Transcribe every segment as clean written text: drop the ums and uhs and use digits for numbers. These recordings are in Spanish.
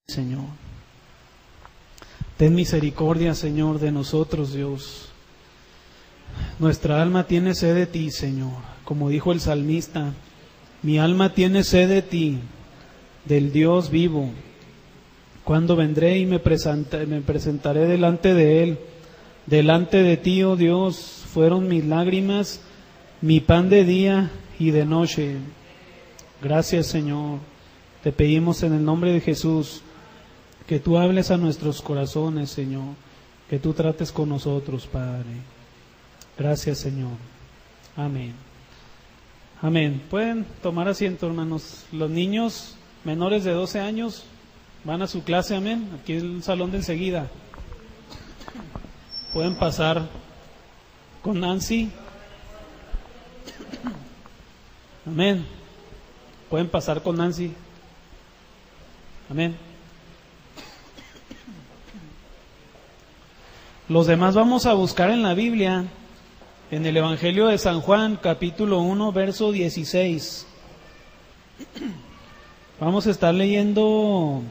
Señor. Ten misericordia, Señor, de nosotros, Dios. Nuestra alma tiene sed de ti, Señor. Como dijo el salmista, mi alma tiene sed de ti, del Dios vivo. Cuando vendré y me presentaré delante de Él. Delante de ti, oh Dios, fueron mis lágrimas, mi pan de día y de noche. Gracias, Señor. Te pedimos en el nombre de Jesús que tú hables a nuestros corazones, Señor, que tú trates con nosotros, Padre. Gracias, Señor. Amén. Amén. Pueden tomar asiento, hermanos. Los niños menores de 12 años van a su clase, amén. Aquí es el salón de enseguida. Pueden pasar con Nancy. Amén. Pueden pasar con Nancy. Amén. Los demás vamos a buscar en la Biblia, en el Evangelio de San Juan, capítulo 1, verso 16. Vamos a estar leyendo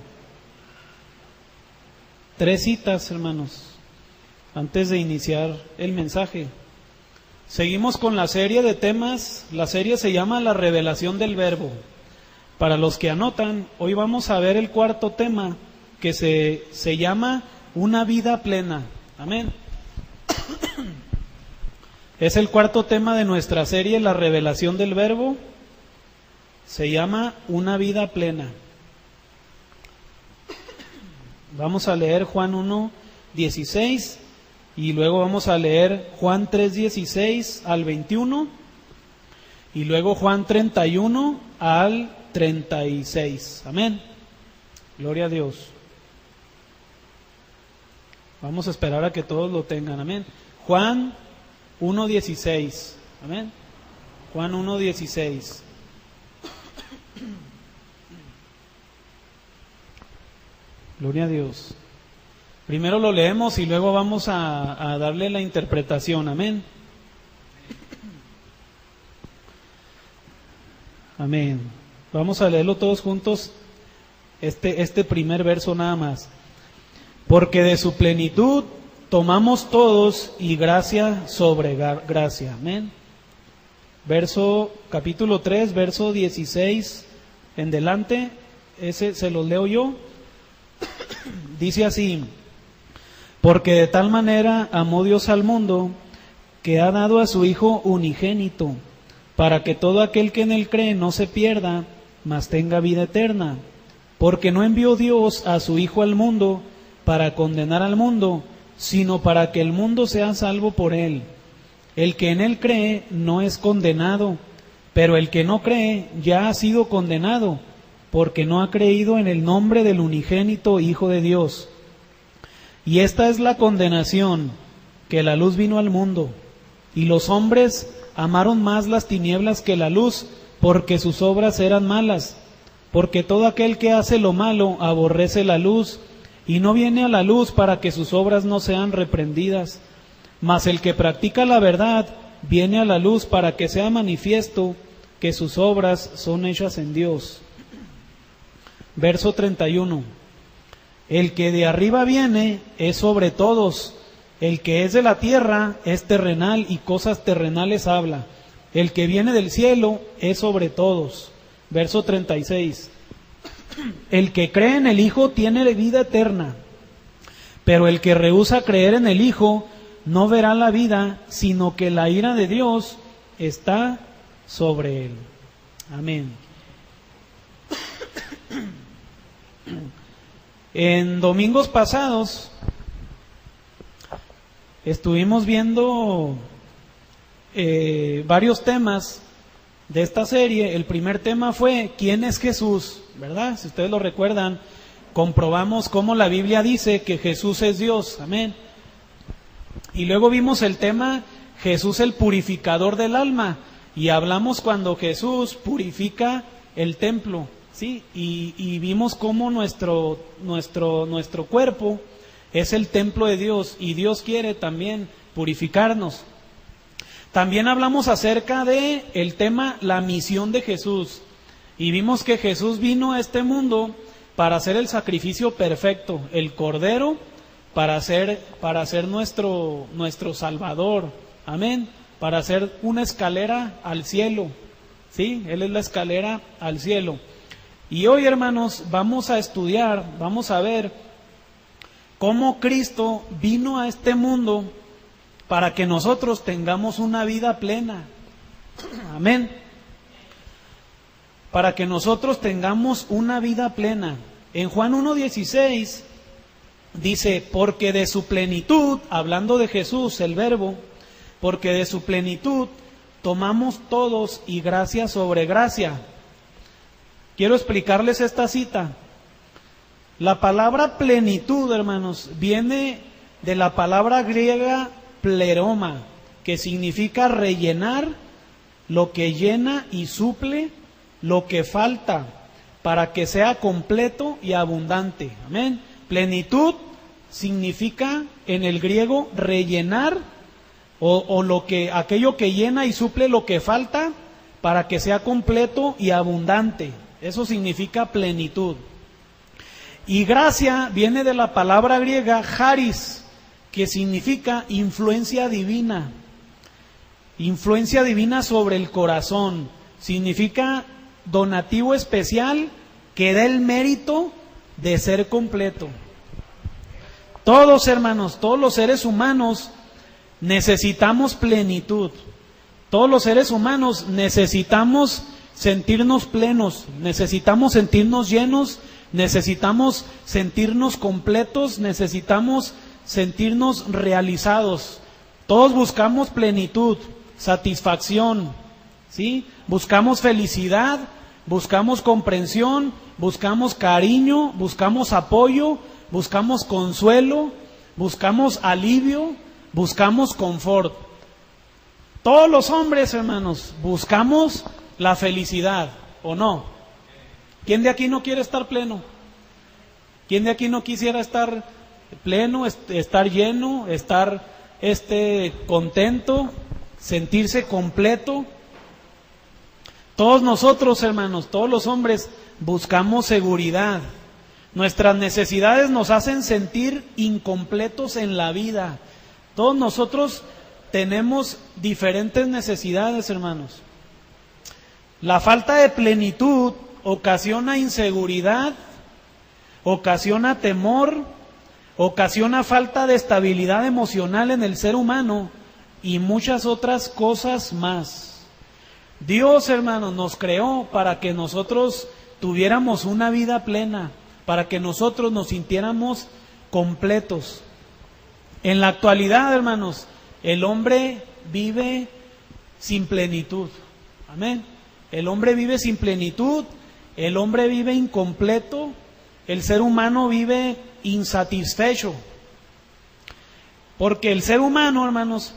3 citas, hermanos, antes de iniciar el mensaje. Seguimos con la serie de temas. La serie se llama La revelación del Verbo. Para los que anotan, hoy vamos a ver el 4.º tema, que se llama Una vida plena. Amén. Es el 4.º tema de nuestra serie, La revelación del Verbo. Se llama Una vida plena. Vamos a leer Juan 1:16 y luego vamos a leer Juan 3:16 al 21 y luego Juan 31 al 36. Amén. Gloria a Dios. Vamos a esperar a que todos lo tengan. Amén. Juan 1:16. Amén. Juan 1:16. Gloria a Dios. Primero lo leemos y luego vamos a darle la interpretación. Amén. Amén. Vamos a leerlo todos juntos, este primer verso nada más. Porque de su plenitud tomamos todos y gracia sobre gracia. Amén. Capítulo 3, verso 16 en delante, ese se lo leo yo. Dice así: porque de tal manera amó Dios al mundo, que ha dado a su Hijo unigénito, para que todo aquel que en él cree no se pierda, mas tenga vida eterna. Porque no envió Dios a su Hijo al mundo para condenar al mundo, sino para que el mundo sea salvo por él. El que en él cree no es condenado, pero el que no cree ya ha sido condenado, porque no ha creído en el nombre del unigénito Hijo de Dios. Y esta es la condenación, que la luz vino al mundo, y los hombres amaron más las tinieblas que la luz, porque sus obras eran malas. Porque todo aquel que hace lo malo aborrece la luz, y no viene a la luz para que sus obras no sean reprendidas. Mas el que practica la verdad viene a la luz para que sea manifiesto que sus obras son hechas en Dios. Verso 31. El que de arriba viene es sobre todos. El que es de la tierra es terrenal y cosas terrenales habla. El que viene del cielo es sobre todos. Verso 36. El que cree en el Hijo tiene vida eterna, pero el que rehúsa creer en el Hijo no verá la vida, sino que la ira de Dios está sobre él. Amén. En domingos pasados estuvimos viendo varios temas de esta serie. El primer tema fue ¿quién es Jesús? ¿Verdad? Si ustedes lo recuerdan, comprobamos cómo la Biblia dice que Jesús es Dios. Amén. Y luego vimos el tema Jesús el purificador del alma, y hablamos cuando Jesús purifica el templo, ¿sí? Y vimos cómo nuestro cuerpo es el templo de Dios, y Dios quiere también purificarnos. También hablamos acerca de el tema la misión de Jesús, y vimos que Jesús vino a este mundo para hacer el sacrificio perfecto, el Cordero, para ser nuestro Salvador, amén, para hacer una escalera al cielo, ¿sí? Él es la escalera al cielo. Y hoy, hermanos, vamos a estudiar, vamos a ver cómo Cristo vino a este mundo para que nosotros tengamos una vida plena, amén, para que nosotros tengamos una vida plena. En Juan 1:16 dice, porque de su plenitud, hablando de Jesús, el Verbo, porque de su plenitud tomamos todos y gracia sobre gracia. Quiero explicarles esta cita. La palabra plenitud, hermanos, viene de la palabra griega pleroma, que significa rellenar, lo que llena y suple lo que falta, para que sea completo y abundante. Amén. Plenitud significa en el griego rellenar, aquello que llena y suple lo que falta, para que sea completo y abundante. Eso significa plenitud. Y gracia viene de la palabra griega charis, que significa influencia divina. Influencia divina sobre el corazón. Significa donativo especial que da el mérito de ser completo. Todos, hermanos, todos los seres humanos necesitamos plenitud. Todos los seres humanos necesitamos sentirnos plenos, necesitamos sentirnos llenos, necesitamos sentirnos completos, necesitamos sentirnos realizados. Todos buscamos plenitud, satisfacción, ¿sí? Buscamos felicidad, buscamos comprensión, buscamos cariño, buscamos apoyo, buscamos consuelo, buscamos alivio, buscamos confort. Todos los hombres, hermanos, buscamos la felicidad, ¿o no? ¿Quién de aquí no quiere estar pleno? ¿Quién de aquí no quisiera estar pleno, estar lleno, estar contento, sentirse completo? Todos nosotros, hermanos, todos los hombres buscamos seguridad. Nuestras necesidades nos hacen sentir incompletos en la vida. Todos nosotros tenemos diferentes necesidades, hermanos. La falta de plenitud ocasiona inseguridad, ocasiona temor, ocasiona falta de estabilidad emocional en el ser humano y muchas otras cosas más. Dios, hermanos, nos creó para que nosotros tuviéramos una vida plena, para que nosotros nos sintiéramos completos. En la actualidad, hermanos, el hombre vive sin plenitud. Amén. El hombre vive sin plenitud, el hombre vive incompleto, el ser humano vive insatisfecho. Porque el ser humano, hermanos,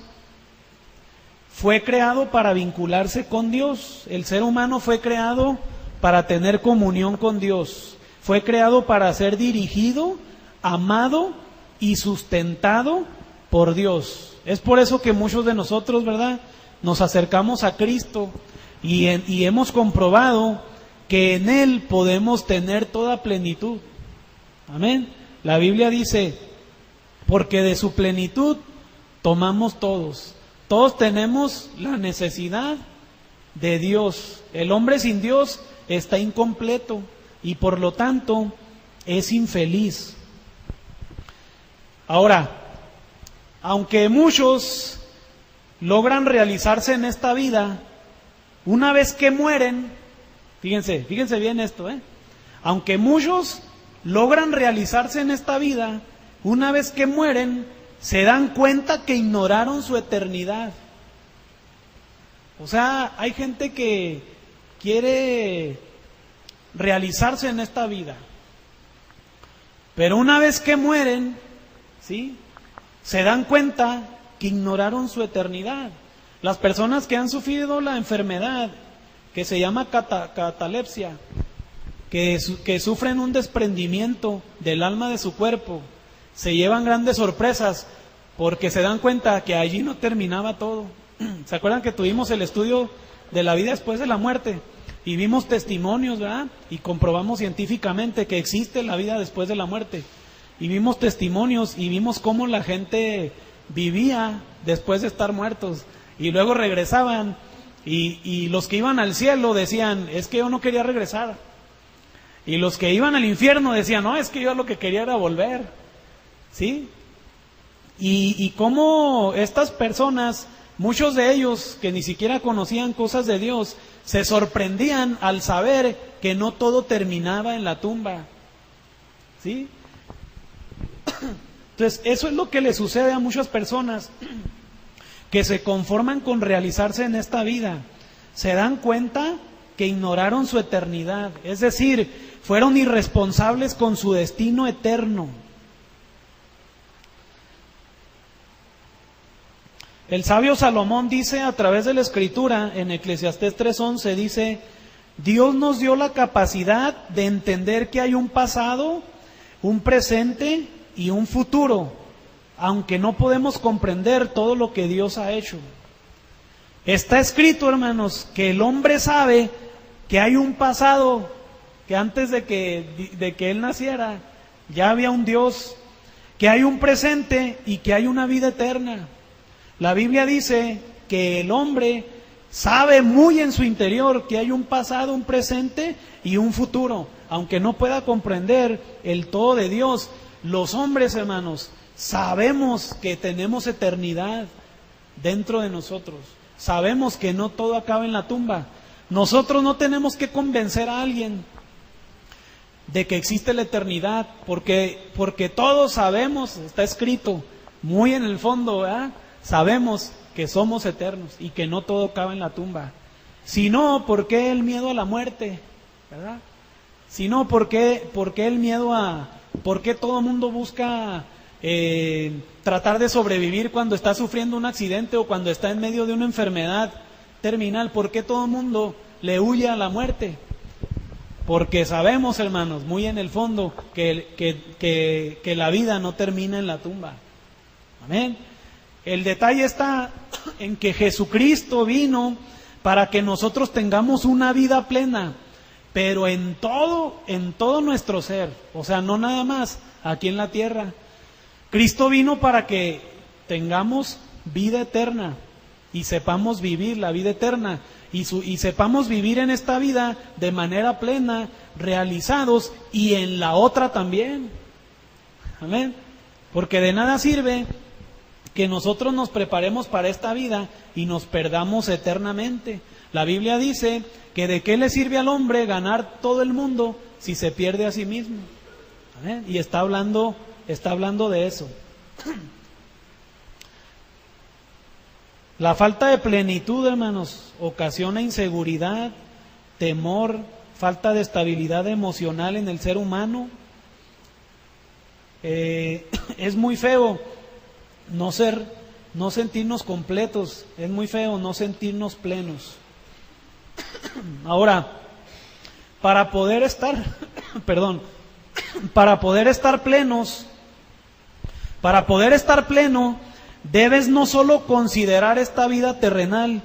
fue creado para vincularse con Dios. El ser humano fue creado para tener comunión con Dios. Fue creado para ser dirigido, amado y sustentado por Dios. Es por eso que muchos de nosotros, ¿verdad?, nos acercamos a Cristo y hemos comprobado que en Él podemos tener toda plenitud. Amén. La Biblia dice, porque de su plenitud tomamos todos. Todos tenemos la necesidad de Dios. El hombre sin Dios está incompleto y por lo tanto es infeliz. Ahora, aunque muchos logran realizarse en esta vida, una vez que mueren, fíjense bien esto, aunque muchos logran realizarse en esta vida, una vez que mueren, se dan cuenta que ignoraron su eternidad. O sea, hay gente que quiere realizarse en esta vida, pero una vez que mueren, ¿sí?, se dan cuenta que ignoraron su eternidad. Las personas que han sufrido la enfermedad que se llama catalepsia, que sufren un desprendimiento del alma de su cuerpo, se llevan grandes sorpresas porque se dan cuenta que allí no terminaba todo. ¿Se acuerdan que tuvimos el estudio de la vida después de la muerte? y vimos testimonios, ¿verdad? Y comprobamos científicamente que existe la vida después de la muerte. Y vimos testimonios y vimos cómo la gente vivía después de estar muertos. Y luego regresaban y los que iban al cielo decían, es que yo no quería regresar. Y los que iban al infierno decían, no, es que yo lo que quería era volver. ¿Sí? Y cómo estas personas, muchos de ellos que ni siquiera conocían cosas de Dios, se sorprendían al saber que no todo terminaba en la tumba. ¿Sí? Entonces, eso es lo que le sucede a muchas personas que se conforman con realizarse en esta vida. Se dan cuenta que ignoraron su eternidad, es decir, fueron irresponsables con su destino eterno. El sabio Salomón dice a través de la Escritura, en Eclesiastés 3:11, dice, Dios nos dio la capacidad de entender que hay un pasado, un presente y un futuro, aunque no podemos comprender todo lo que Dios ha hecho. Está escrito, hermanos, que el hombre sabe que hay un pasado, que antes de que él naciera ya había un Dios, que hay un presente y que hay una vida eterna. La Biblia dice que el hombre sabe muy en su interior que hay un pasado, un presente y un futuro, aunque no pueda comprender el todo de Dios. Los hombres, hermanos, sabemos que tenemos eternidad dentro de nosotros. Sabemos que no todo acaba en la tumba. Nosotros no tenemos que convencer a alguien de que existe la eternidad, porque todos sabemos, está escrito muy en el fondo, ¿verdad? Sabemos que somos eternos y que no todo acaba en la tumba. Si no, ¿por qué el miedo a la muerte? ¿Verdad? Si no, ¿por qué el miedo por qué todo el mundo busca tratar de sobrevivir cuando está sufriendo un accidente o cuando está en medio de una enfermedad terminal? ¿Por qué todo el mundo le huye a la muerte? Porque sabemos, hermanos, muy en el fondo que la vida no termina en la tumba. Amén. El detalle está en que Jesucristo vino para que nosotros tengamos una vida plena, pero en todo nuestro ser, o sea, no nada más aquí en la tierra. Cristo vino para que tengamos vida eterna y sepamos vivir la vida eterna y sepamos vivir en esta vida de manera plena, realizados, y en la otra también. Amén. Porque de nada sirve que nosotros nos preparemos para esta vida y nos perdamos eternamente. La Biblia dice que de qué le sirve al hombre ganar todo el mundo si se pierde a sí mismo. ¿Amén? Y está hablando de eso. La falta de plenitud, hermanos, ocasiona inseguridad, temor, falta de estabilidad emocional en el ser humano. Es muy feo no sentirnos completos, es muy feo no sentirnos plenos. Ahora, para poder estar plenos, para poder estar pleno, debes no solo considerar esta vida terrenal,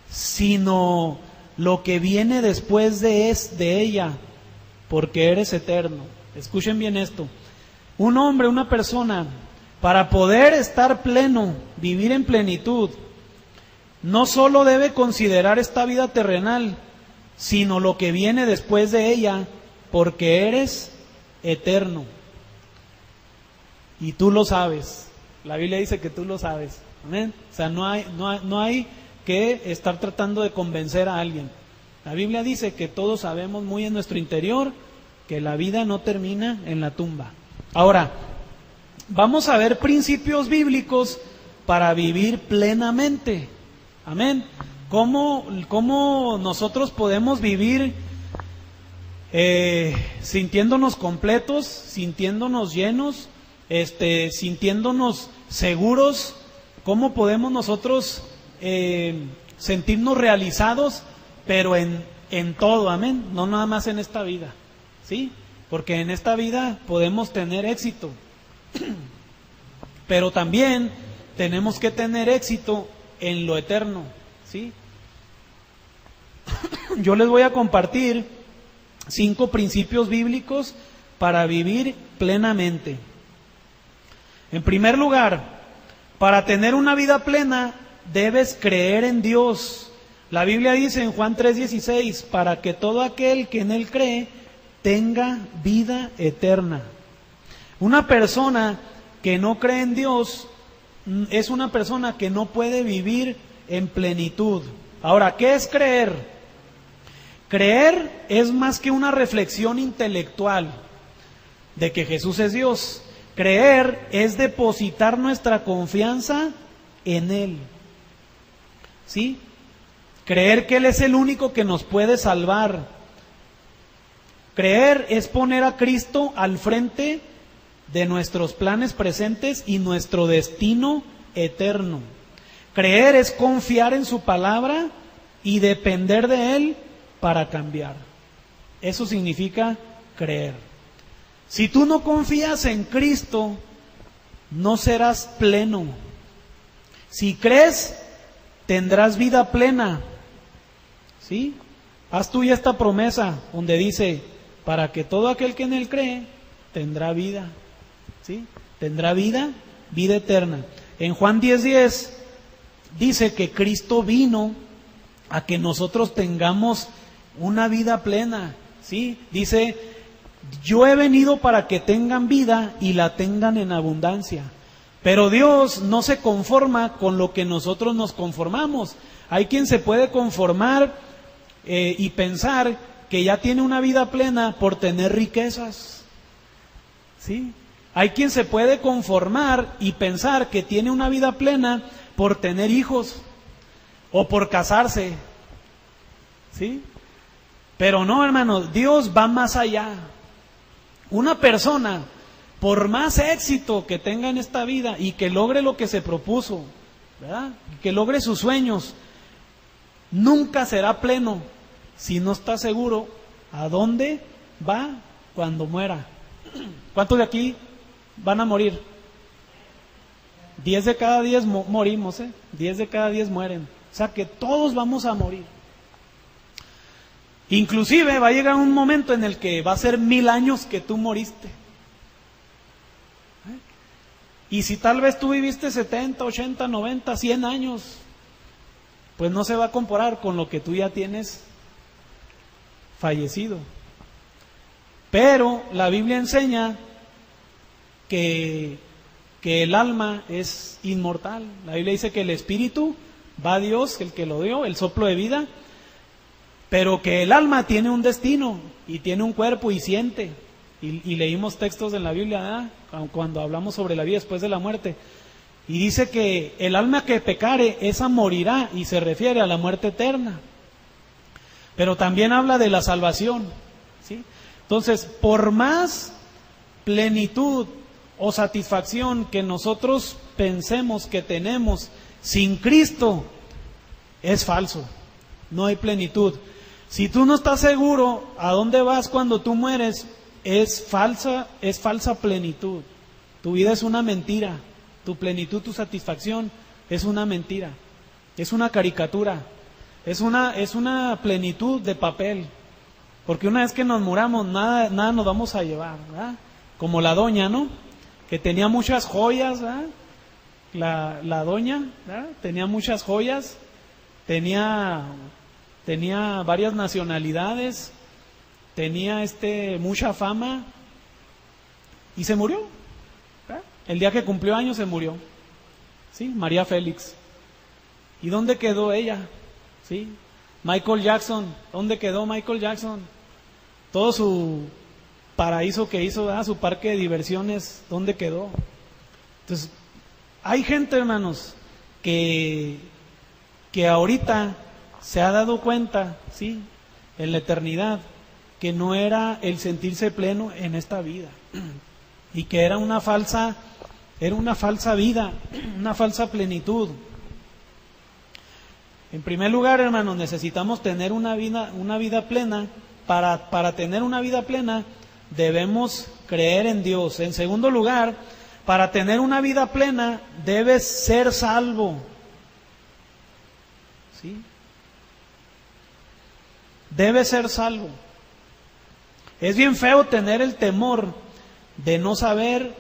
sino lo que viene después de ella, porque eres eterno. Escuchen bien esto. Un hombre, una persona, para poder estar pleno, vivir en plenitud, no solo debe considerar esta vida terrenal, sino lo que viene después de ella, porque eres eterno. Y tú lo sabes. La Biblia dice que tú lo sabes. ¿Amén? O sea, no hay que estar tratando de convencer a alguien. La Biblia dice que todos sabemos muy en nuestro interior que la vida no termina en la tumba. Ahora, vamos a ver principios bíblicos para vivir plenamente. Amén. ¿Cómo nosotros podemos vivir sintiéndonos completos, sintiéndonos llenos, sintiéndonos seguros? ¿Cómo podemos nosotros sentirnos realizados, pero en todo? Amén. No nada más en esta vida, ¿sí? Porque en esta vida podemos tener éxito, pero también tenemos que tener éxito en lo eterno, ¿sí? yo les voy a compartir 5 principios bíblicos para vivir plenamente. En primer lugar, para tener una vida plena, debes creer en Dios. La Biblia dice en Juan 3:16, para que todo aquel que en Él cree tenga vida eterna. Una persona que no cree en Dios es una persona que no puede vivir en plenitud. Ahora, ¿qué es creer? Creer es más que una reflexión intelectual de que Jesús es Dios. Creer es depositar nuestra confianza en Él. ¿Sí? Creer que Él es el único que nos puede salvar. Creer es poner a Cristo al frente de nuestros planes presentes y nuestro destino eterno. Creer es confiar en su palabra y depender de Él para cambiar. Eso significa creer. Si tú no confías en Cristo, no serás pleno. Si crees, tendrás vida plena. ¿Sí? Haz tuya esta promesa donde dice, para que todo aquel que en Él cree, tendrá vida. ¿Sí? Tendrá vida, vida eterna. En Juan 10:10 dice que Cristo vino a que nosotros tengamos una vida plena. ¿Sí? Dice, yo he venido para que tengan vida y la tengan en abundancia. Pero Dios no se conforma con lo que nosotros nos conformamos. Hay quien se puede conformar y pensar que ya tiene una vida plena por tener riquezas. ¿Sí? Hay quien se puede conformar y pensar que tiene una vida plena por tener hijos o por casarse. ¿Sí? Pero no, hermanos, Dios va más allá. Una persona, por más éxito que tenga en esta vida y que logre lo que se propuso, ¿verdad? Que logre sus sueños, nunca será pleno si no está seguro a dónde va cuando muera. ¿Cuántos de aquí van a morir? 10 de cada 10 morimos, 10 de cada 10 mueren. O sea que todos vamos a morir. Inclusive va a llegar un momento en el que va a ser 1000 años que tú moriste. Y si tal vez tú viviste 70, 80, 90, 100 años, pues no se va a comparar con lo que tú ya tienes fallecido. Pero la Biblia enseña que el alma es inmortal. La Biblia dice que el espíritu va a Dios, el que lo dio, el soplo de vida, pero que el alma tiene un destino y tiene un cuerpo y siente. Y leímos textos en la Biblia, cuando hablamos sobre la vida después de la muerte. Y dice que el alma que pecare, esa morirá, y se refiere a la muerte eterna. Pero también habla de la salvación. ¿Sí? Entonces, por más plenitud o satisfacción que nosotros pensemos que tenemos sin Cristo, es falso. No hay plenitud. Si tú no estás seguro a dónde vas cuando tú mueres, es falsa plenitud. Tu vida es una mentira. Tu plenitud, tu satisfacción es una mentira. Es una caricatura. Es una plenitud de papel. Porque una vez que nos muramos, nada nos vamos a llevar, ¿verdad? Como la doña, ¿no? Que tenía muchas joyas, ¿verdad? La doña, ¿verdad? Tenía muchas joyas, tenía varias nacionalidades, tenía mucha fama y se murió. ¿Verdad? El día que cumplió años se murió. ¿Sí? María Félix. ¿Y dónde quedó ella? ¿Sí? Michael Jackson, ¿dónde quedó Michael Jackson? Todo su paraíso que hizo, ¿verdad? Su parque de diversiones, ¿dónde quedó? Entonces, hay gente, hermanos, que ahorita se ha dado cuenta, ¿sí? En la eternidad, que no era el sentirse pleno en esta vida, y que era una falsa vida, una falsa plenitud. En primer lugar, hermanos, necesitamos tener una vida plena. Para tener una vida plena, debemos creer en Dios. En segundo lugar, para tener una vida plena, debes ser salvo. ¿Sí? debe ser salvo. Es bien feo tener el temor de no saber,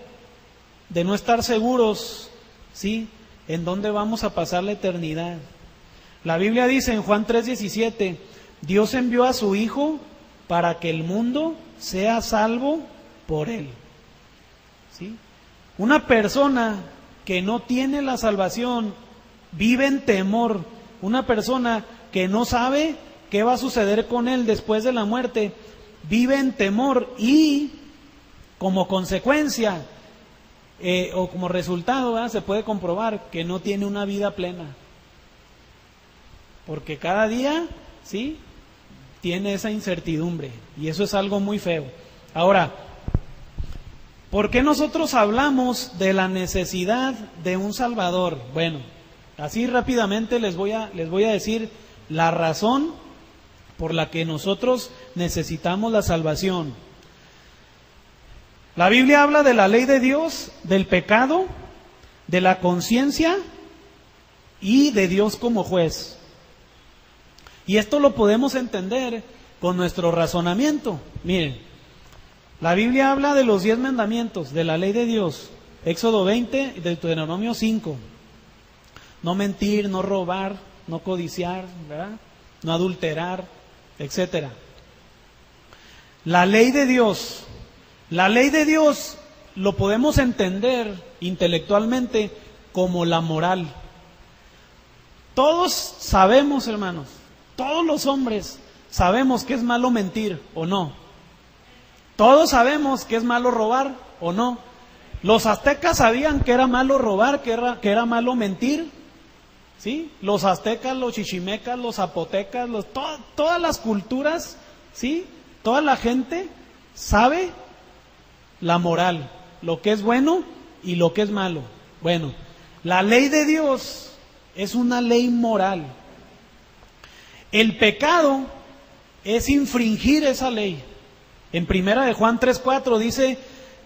de no estar seguros, ¿sí?, en dónde vamos a pasar la eternidad. La Biblia dice en Juan 3:17, Dios envió a su Hijo para que el mundo sea salvo por Él. ¿Sí? Una persona que no tiene la salvación vive en temor. Una persona que no sabe qué va a suceder con él después de la muerte vive en temor, y como consecuencia o como resultado, ¿verdad?, se puede comprobar que no tiene una vida plena, porque cada día, ¿sí?, tiene esa incertidumbre, y eso es algo muy feo. Ahora, ¿por qué nosotros hablamos de la necesidad de un Salvador? Bueno, así rápidamente les voy a decir la razón por la que nosotros necesitamos la salvación. La Biblia habla de la ley de Dios, del pecado, de la conciencia y de Dios como juez. Y esto lo podemos entender con nuestro razonamiento. Miren, la Biblia habla de los 10 mandamientos, de la ley de Dios, Éxodo 20 y Deuteronomio 5. No mentir, no robar, no codiciar, ¿verdad?, no adulterar, etcétera. La ley de Dios lo podemos entender intelectualmente como la moral. Todos sabemos, hermanos, todos los hombres sabemos que es malo mentir o no. Todos sabemos que es malo robar o no. Los aztecas sabían que era malo robar, que era malo mentir, ¿sí? Los aztecas, los chichimecas, los zapotecas, todas las culturas, ¿sí?, toda la gente sabe la moral, lo que es bueno y lo que es malo. Bueno, la ley de Dios es una ley moral. El pecado es infringir esa ley. En primera de Juan 3:4 dice,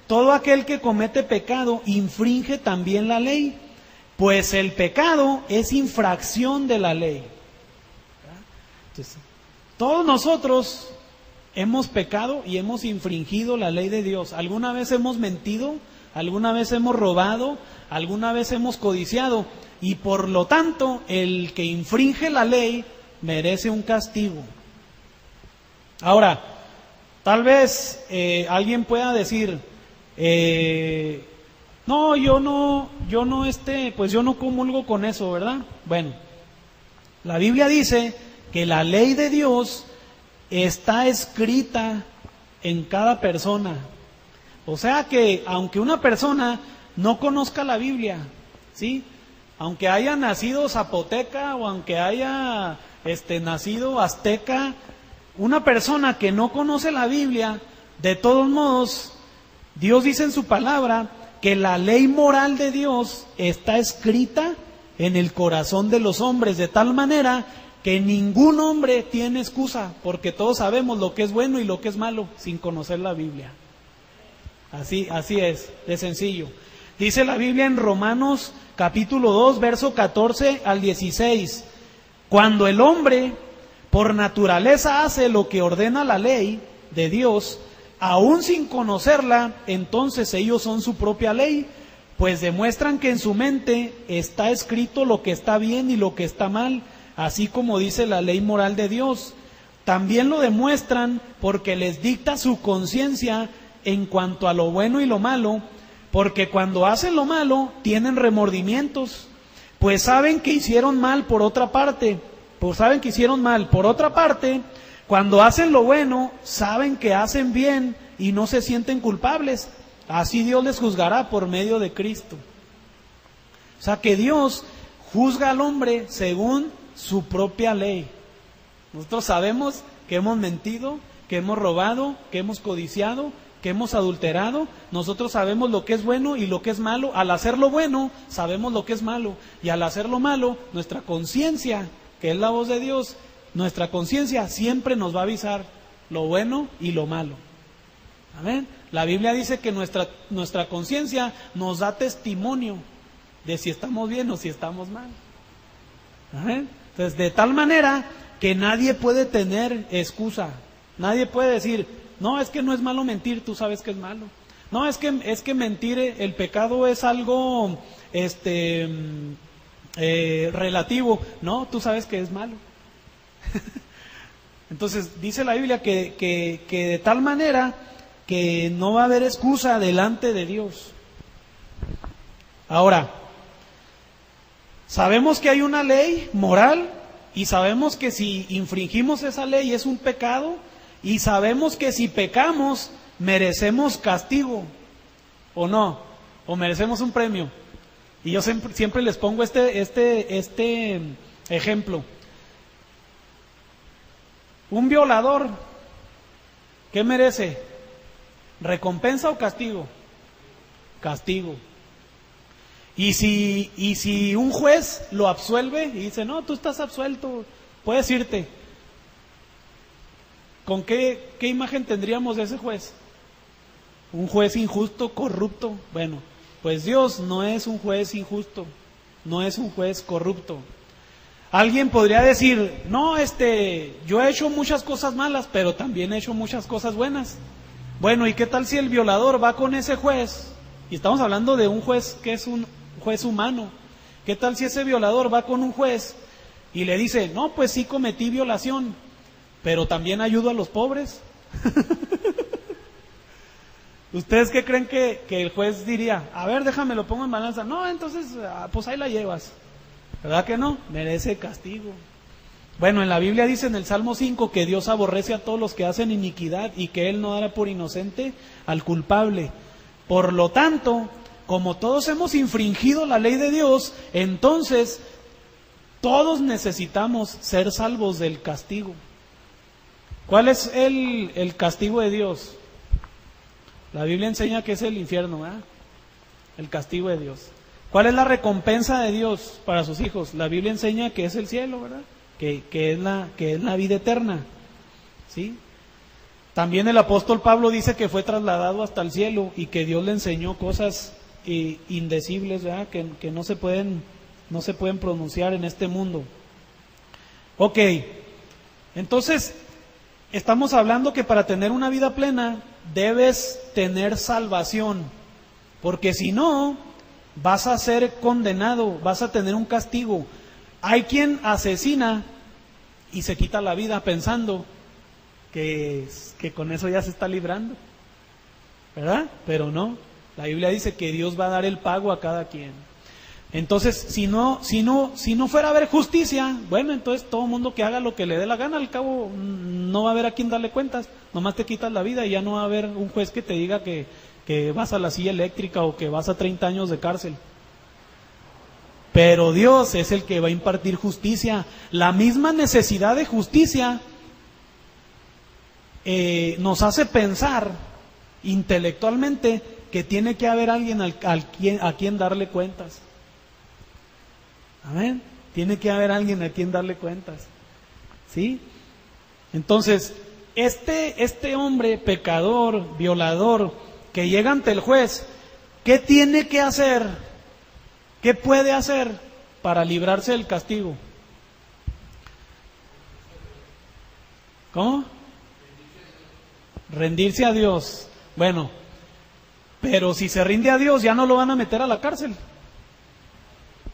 todo aquel que comete pecado infringe también la ley, pues el pecado es infracción de la ley. Entonces, todos nosotros hemos pecado y hemos infringido la ley de Dios. ¿Alguna vez hemos mentido? ¿Alguna vez hemos robado? ¿Alguna vez hemos codiciado? Y por lo tanto, el que infringe la ley merece un castigo. Ahora, tal vez alguien pueda decir, no, yo no comulgo con eso, ¿verdad? Bueno, la Biblia dice que la ley de Dios está escrita en cada persona. O sea que aunque una persona no conozca la Biblia, ¿sí?, aunque haya nacido zapoteca o aunque haya nacido azteca, una persona que no conoce la Biblia, de todos modos, Dios dice en su palabra que la ley moral de Dios está escrita en el corazón de los hombres, de tal manera que ningún hombre tiene excusa, porque todos sabemos lo que es bueno y lo que es malo sin conocer la Biblia. Así es, de sencillo. Dice la Biblia en Romanos capítulo 2, verso 14 al 16, cuando el hombre por naturaleza hace lo que ordena la ley de Dios, aún sin conocerla, entonces ellos son su propia ley, pues demuestran que en su mente está escrito lo que está bien y lo que está mal, así como dice la ley moral de Dios. También lo demuestran porque les dicta su conciencia en cuanto a lo bueno y lo malo, porque cuando hacen lo malo tienen remordimientos, pues saben que hicieron mal por otra parte. Cuando hacen lo bueno, saben que hacen bien y no se sienten culpables. Así Dios les juzgará por medio de Cristo. O sea que Dios juzga al hombre según su propia ley. Nosotros sabemos que hemos mentido, que hemos robado, que hemos codiciado, que hemos adulterado. Nosotros sabemos lo que es bueno y lo que es malo. Al hacer lo bueno, sabemos lo que es malo. Y al hacer lo malo, nuestra conciencia, que es la voz de Dios, nuestra conciencia siempre nos va a avisar lo bueno y lo malo. Amén. La Biblia dice que nuestra conciencia nos da testimonio de si estamos bien o si estamos mal. Amén. Entonces, de tal manera que nadie puede tener excusa. Nadie puede decir, no, es que no es malo mentir, tú sabes que es malo. No, es que mentir, el pecado es algo relativo. No, tú sabes que es malo. Entonces dice la Biblia que de tal manera que no va a haber excusa delante de Dios. Ahora, sabemos que hay una ley moral y sabemos que si infringimos esa ley es un pecado y sabemos que si pecamos merecemos castigo o no, o merecemos un premio. Y yo siempre les pongo este ejemplo. Un violador, ¿qué merece? ¿Recompensa o castigo? Castigo. Y si un juez lo absuelve y dice, no, tú estás absuelto, puedes irte. ¿Con qué imagen tendríamos de ese juez? Un juez injusto, corrupto. Bueno, pues Dios no es un juez injusto, no es un juez corrupto. Alguien podría decir, no, yo he hecho muchas cosas malas, pero también he hecho muchas cosas buenas. Bueno, ¿y qué tal si el violador va con ese juez? Y estamos hablando de un juez que es un juez humano. ¿Qué tal si ese violador va con un juez y le dice, no, pues sí cometí violación, pero también ayudo a los pobres? ¿Ustedes qué creen que el juez diría? A ver, déjame lo pongo en balanza. No, entonces, pues ahí la llevas. ¿Verdad que no? Merece castigo. Bueno, en la Biblia dice en el Salmo 5 que Dios aborrece a todos los que hacen iniquidad y que Él no dará por inocente al culpable. Por lo tanto, como todos hemos infringido la ley de Dios, entonces todos necesitamos ser salvos del castigo. ¿Cuál es el castigo de Dios? La Biblia enseña que es el infierno, ¿verdad? El castigo de Dios. ¿Cuál es la recompensa de Dios para sus hijos? La Biblia enseña que es el cielo, ¿verdad? Que es la vida eterna, ¿sí? También el apóstol Pablo dice que fue trasladado hasta el cielo y que Dios le enseñó cosas indecibles, ¿verdad? Que no se pueden pronunciar en este mundo. Ok, entonces estamos hablando que para tener una vida plena debes tener salvación, porque si no, vas a ser condenado, vas a tener un castigo. Hay quien asesina y se quita la vida pensando que con eso ya se está librando, ¿verdad? Pero no, la Biblia dice que Dios va a dar el pago a cada quien. Entonces, si no fuera a haber justicia, bueno, entonces todo mundo que haga lo que le dé la gana, al cabo no va a haber a quien darle cuentas, nomás te quitas la vida y ya no va a haber un juez que te diga que vas a la silla eléctrica o que vas a 30 años de cárcel. Pero Dios es el que va a impartir justicia. La misma necesidad de justicia nos hace pensar intelectualmente que tiene que haber alguien a quien darle cuentas. Amén. Tiene que haber alguien a quien darle cuentas. ¿Sí? Entonces, este hombre pecador, violador, que llega ante el juez, ¿qué tiene que hacer? ¿Qué puede hacer para librarse del castigo? ¿Cómo? Rendirse a Dios. Bueno, pero si se rinde a Dios ya no lo van a meter a la cárcel.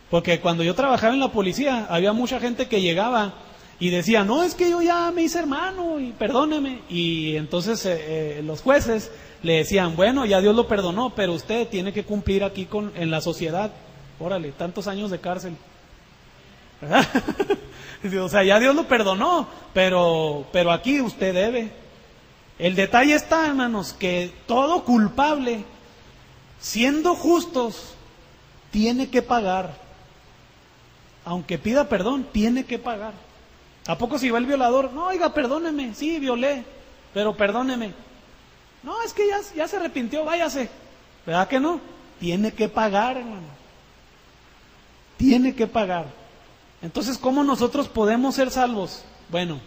Porque cuando yo trabajaba en la policía había mucha gente que llegaba y decía, no, es que yo ya me hice hermano y perdóneme. Y entonces los jueces le decían, bueno, ya Dios lo perdonó, pero usted tiene que cumplir aquí en la sociedad. Órale, tantos años de cárcel. ¿Verdad? O sea, ya Dios lo perdonó, pero aquí usted debe. El detalle está, hermanos, que todo culpable, siendo justos, tiene que pagar. Aunque pida perdón, tiene que pagar. ¿A poco si va el violador? No, oiga, perdóneme, sí, violé, pero perdóneme. No, es que ya se arrepintió, váyase. ¿Verdad que no? Tiene que pagar, hermano. Tiene que pagar. Entonces, ¿cómo nosotros podemos ser salvos? Bueno,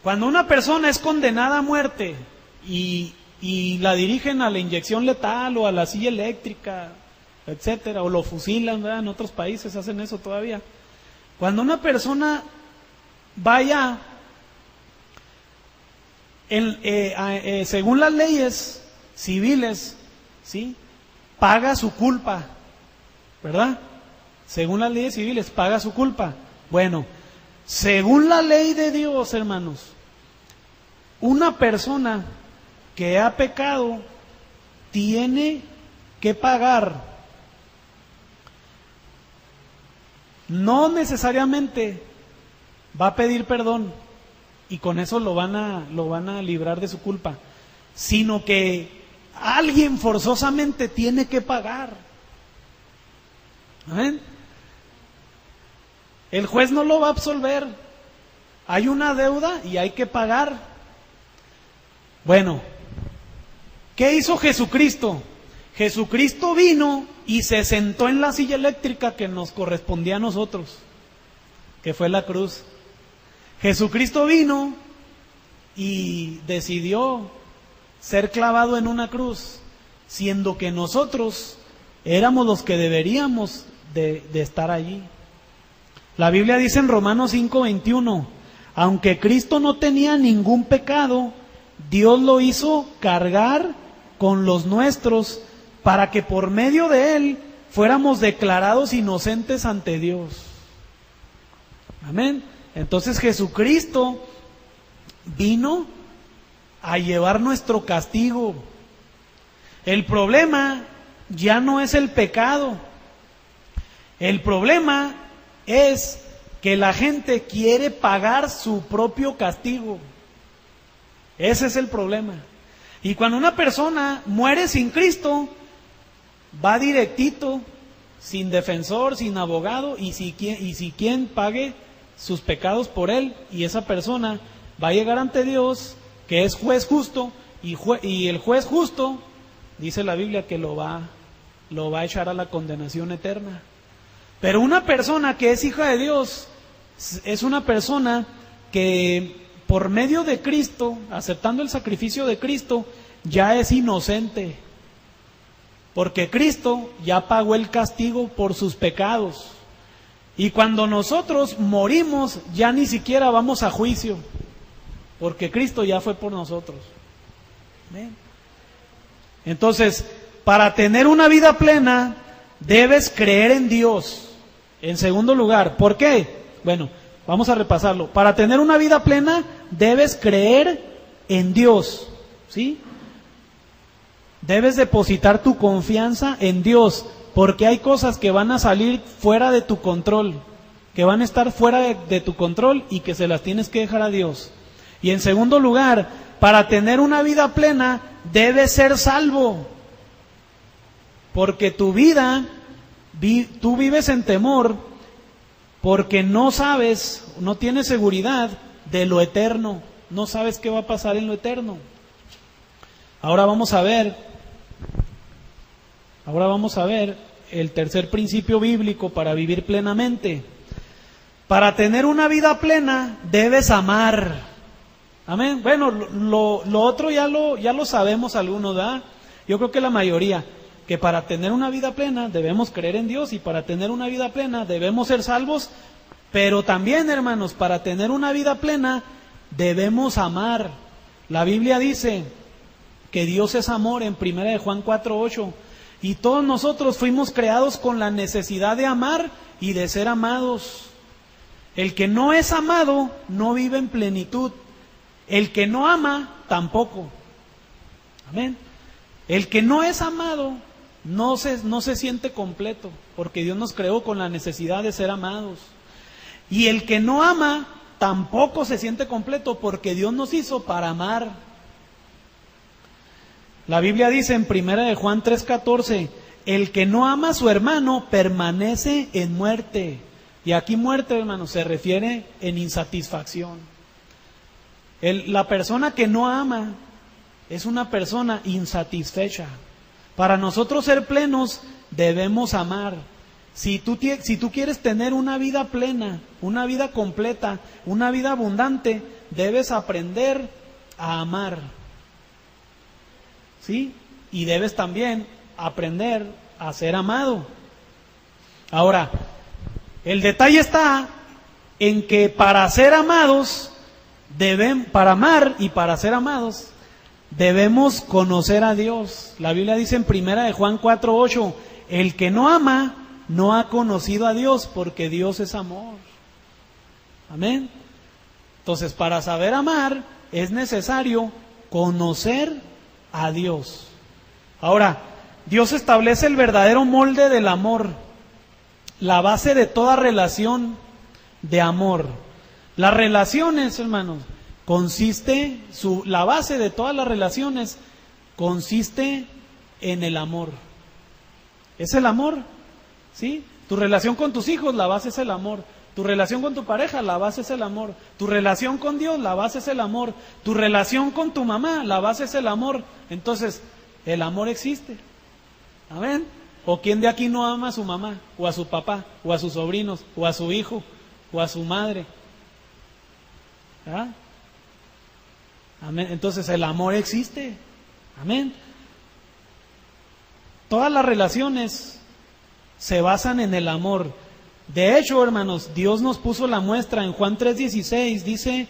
cuando una persona es condenada a muerte y la dirigen a la inyección letal o a la silla eléctrica, etcétera, o lo fusilan, ¿verdad? En otros países hacen eso todavía. Cuando una persona vaya, según las leyes civiles, ¿sí?, paga su culpa, ¿verdad? Según las leyes civiles, paga su culpa. Bueno, según la ley de Dios, hermanos, una persona que ha pecado tiene que pagar. No necesariamente va a pedir perdón y con eso lo van a librar de su culpa, sino que alguien forzosamente tiene que pagar. ¿Amén? El juez no lo va a absolver. Hay una deuda y hay que pagar. Bueno, ¿qué hizo Jesucristo? Jesucristo vino y se sentó en la silla eléctrica que nos correspondía a nosotros, que fue la cruz. Jesucristo vino y decidió ser clavado en una cruz, siendo que nosotros éramos los que deberíamos de estar allí. La Biblia dice en Romanos 5:21, aunque Cristo no tenía ningún pecado, Dios lo hizo cargar con los nuestros para que por medio de Él fuéramos declarados inocentes ante Dios. Amén. Entonces Jesucristo vino a llevar nuestro castigo. El problema ya no es el pecado. El problema es que la gente quiere pagar su propio castigo. Ese es el problema. Y cuando una persona muere sin Cristo, va directito, sin defensor, sin abogado, y si quien pague sus pecados por él, y esa persona va a llegar ante Dios, que es juez justo, y el juez justo, dice la Biblia, que lo va a echar a la condenación eterna. Pero una persona que es hija de Dios, es una persona que por medio de Cristo, aceptando el sacrificio de Cristo, ya es inocente. Porque Cristo ya pagó el castigo por sus pecados. Y cuando nosotros morimos, ya ni siquiera vamos a juicio, porque Cristo ya fue por nosotros. ¿Ven? Entonces, para tener una vida plena, debes creer en Dios. En segundo lugar, ¿por qué? Bueno, vamos a repasarlo. Para tener una vida plena, debes creer en Dios, ¿sí? Debes depositar tu confianza en Dios, porque hay cosas que van a salir fuera de tu control, que van a estar fuera de tu control y que se las tienes que dejar a Dios. Y en segundo lugar, para tener una vida plena, debes ser salvo, porque tu vida, tú vives en temor, porque no sabes, no tienes seguridad de lo eterno, no sabes qué va a pasar en lo eterno. Ahora vamos a ver el tercer principio bíblico para vivir plenamente. Para tener una vida plena, debes amar. Amén. Bueno, lo otro ya lo sabemos algunos, ¿verdad? Yo creo que la mayoría, que para tener una vida plena debemos creer en Dios, y para tener una vida plena debemos ser salvos, pero también, hermanos, para tener una vida plena debemos amar. La Biblia dice que Dios es amor en 1 Juan 4:8, y todos nosotros fuimos creados con la necesidad de amar y de ser amados. El que no es amado no vive en plenitud. El que no ama tampoco. Amén. El que no es amado no se siente completo, porque Dios nos creó con la necesidad de ser amados. Y el que no ama tampoco se siente completo, porque Dios nos hizo para amar. La Biblia dice en 1 Juan 3:14, el que no ama a su hermano permanece en muerte. Y aquí muerte, hermano, se refiere en insatisfacción. La persona que no ama es una persona insatisfecha. Para nosotros ser plenos debemos amar. Si tú quieres tener una vida plena, una vida completa, una vida abundante, debes aprender a amar. ¿Sí? Y debes también aprender a ser amado. Ahora, el detalle está en que para ser amados, para amar y para ser amados, debemos conocer a Dios. La Biblia dice en 1 Juan 4:8, el que no ama no ha conocido a Dios, porque Dios es amor. Amén. Entonces, para saber amar es necesario conocer a Dios. Ahora, Dios establece el verdadero molde del amor, la base de toda relación de amor. Las relaciones, hermanos, la base de todas las relaciones consiste en el amor. Es el amor, ¿sí? Tu relación con tus hijos, la base es el amor. Tu relación con tu pareja, la base es el amor. Tu relación con Dios, la base es el amor. Tu relación con tu mamá, la base es el amor. Entonces, el amor existe. ¿Amén? ¿O quién de aquí no ama a su mamá, o a su papá, o a sus sobrinos, o a su hijo, o a su madre? ¿Ah? Amén. Entonces, el amor existe. Amén. Todas las relaciones se basan en el amor. De hecho, hermanos, Dios nos puso la muestra. En Juan 3:16 dice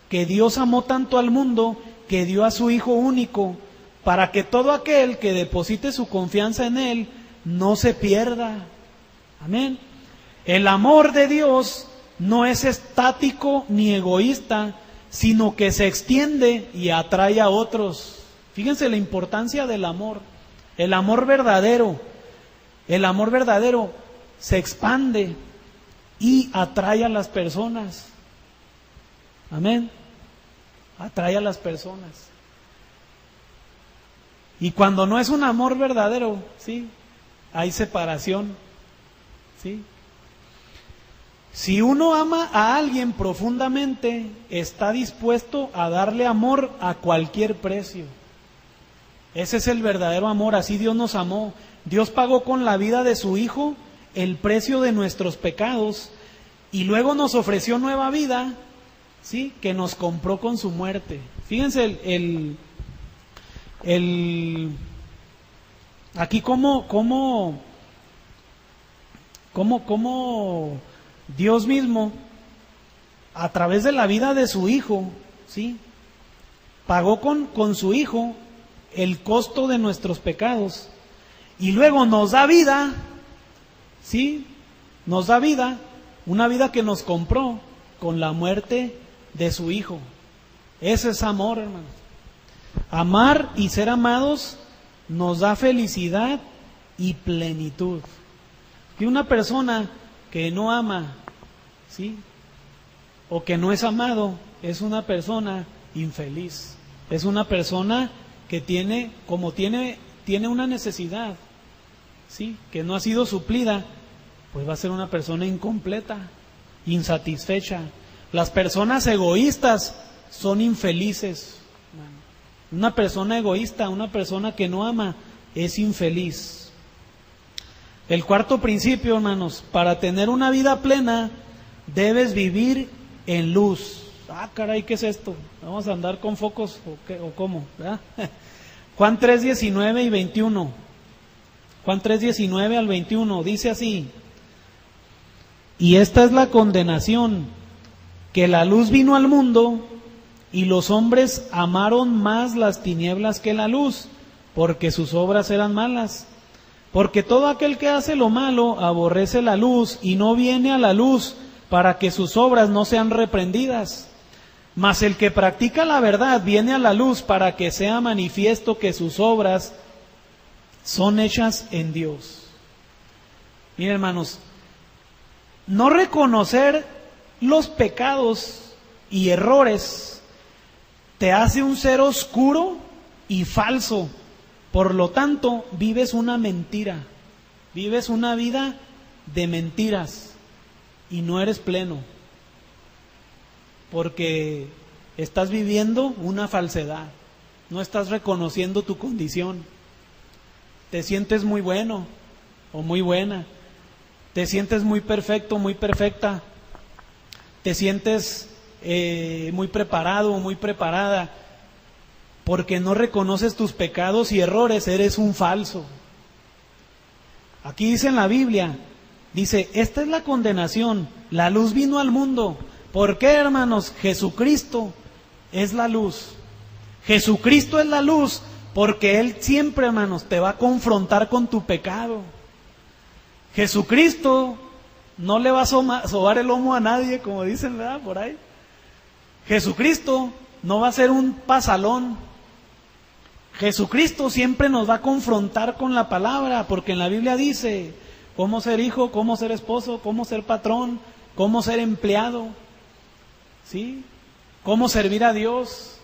que Dios amó tanto al mundo que dio a su Hijo único, para que todo aquel que deposite su confianza en Él no se pierda. Amén. El amor de Dios no es estático ni egoísta, sino que se extiende y atrae a otros. Fíjense la importancia del amor. El amor verdadero se expande y atrae a las personas. Amén. Atrae a las personas. Y cuando no es un amor verdadero, ¿sí?, hay separación, ¿sí? Si uno ama a alguien profundamente, está dispuesto a darle amor a cualquier precio. Ese es el verdadero amor. Así Dios nos amó. Dios pagó con la vida de su Hijo el precio de nuestros pecados y luego nos ofreció nueva vida, ¿sí?, que nos compró con su muerte. Fíjense aquí cómo Dios mismo, a través de la vida de su Hijo, ¿sí?, pagó con su Hijo el costo de nuestros pecados y luego nos da vida, ¿sí?, nos da vida, una vida que nos compró con la muerte de su Hijo. Ese es amor, hermanos. Amar y ser amados nos da felicidad y plenitud. Que una persona que no ama, ¿sí?, o que no es amado, es una persona infeliz. Es una persona que tiene una necesidad, ¿sí?, que no ha sido suplida, pues va a ser una persona incompleta, insatisfecha. Las personas egoístas son infelices. Una persona egoísta, una persona que no ama, es infeliz. El cuarto principio, hermanos, para tener una vida plena, debes vivir en luz. Ah, caray, ¿qué es esto? ¿Vamos a andar con focos o cómo? ¿Verdad? Juan 3:19 y 21. Juan 3:19 al 21 dice así: y esta es la condenación, que la luz vino al mundo y los hombres amaron más las tinieblas que la luz, porque sus obras eran malas. Porque todo aquel que hace lo malo aborrece la luz y no viene a la luz, para que sus obras no sean reprendidas. Mas el que practica la verdad viene a la luz, para que sea manifiesto que sus obras son hechas en Dios. Miren, hermanos, no reconocer los pecados y errores te hace un ser oscuro y falso. Por lo tanto, vives una mentira, vives una vida de mentiras y no eres pleno, porque estás viviendo una falsedad, no estás reconociendo tu condición. Te sientes muy bueno o muy buena, te sientes muy perfecto, muy perfecta, te sientes muy preparado o muy preparada. Porque no reconoces tus pecados y errores, eres un falso. Aquí dice en la Biblia, dice, esta es la condenación, La luz vino al mundo. ¿Por qué, hermanos? Jesucristo es la luz. Jesucristo es la luz porque Él siempre, hermanos, te va a confrontar con tu pecado. Jesucristo no le va a sobar el lomo a nadie, como dicen, ¿verdad? Por ahí. Jesucristo no va a ser un pasalón. Jesucristo siempre nos va a confrontar con la palabra, porque en la Biblia dice cómo ser hijo, cómo ser esposo, cómo ser patrón, cómo ser empleado, ¿sí? Cómo servir a Dios.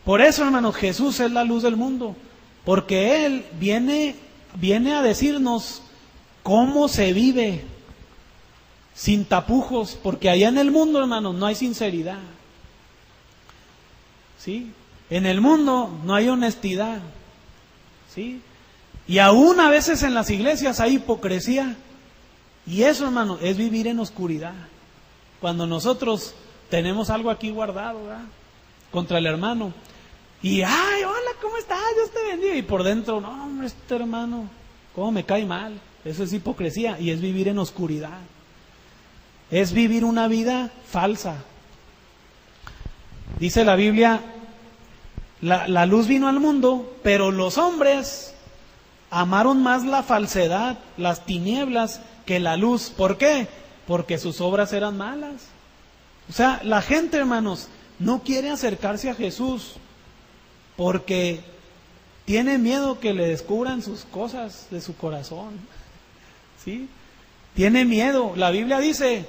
Por eso, hermanos, Jesús es la luz del mundo, porque Él viene a decirnos cómo se vive sin tapujos, porque allá en el mundo, hermanos, no hay sinceridad, ¿sí? En el mundo no hay honestidad, ¿sí? Y aún a veces en las iglesias hay hipocresía, y eso, hermano, es vivir en oscuridad. Cuando nosotros tenemos algo aquí guardado, ¿verdad?, contra el hermano, y ay, hola, ¿cómo estás? Dios te bendiga, y por dentro, no, hombre, este hermano, ¿cómo me cae mal? Eso es hipocresía y es vivir en oscuridad. Es vivir una vida falsa. Dice la Biblia, la luz vino al mundo, pero los hombres amaron más la falsedad, las tinieblas, que la luz. ¿Por qué? Porque sus obras eran malas. O sea, la gente, hermanos, no quiere acercarse a Jesús porque tiene miedo que le descubran sus cosas de su corazón, ¿sí? Tiene miedo. La Biblia dice,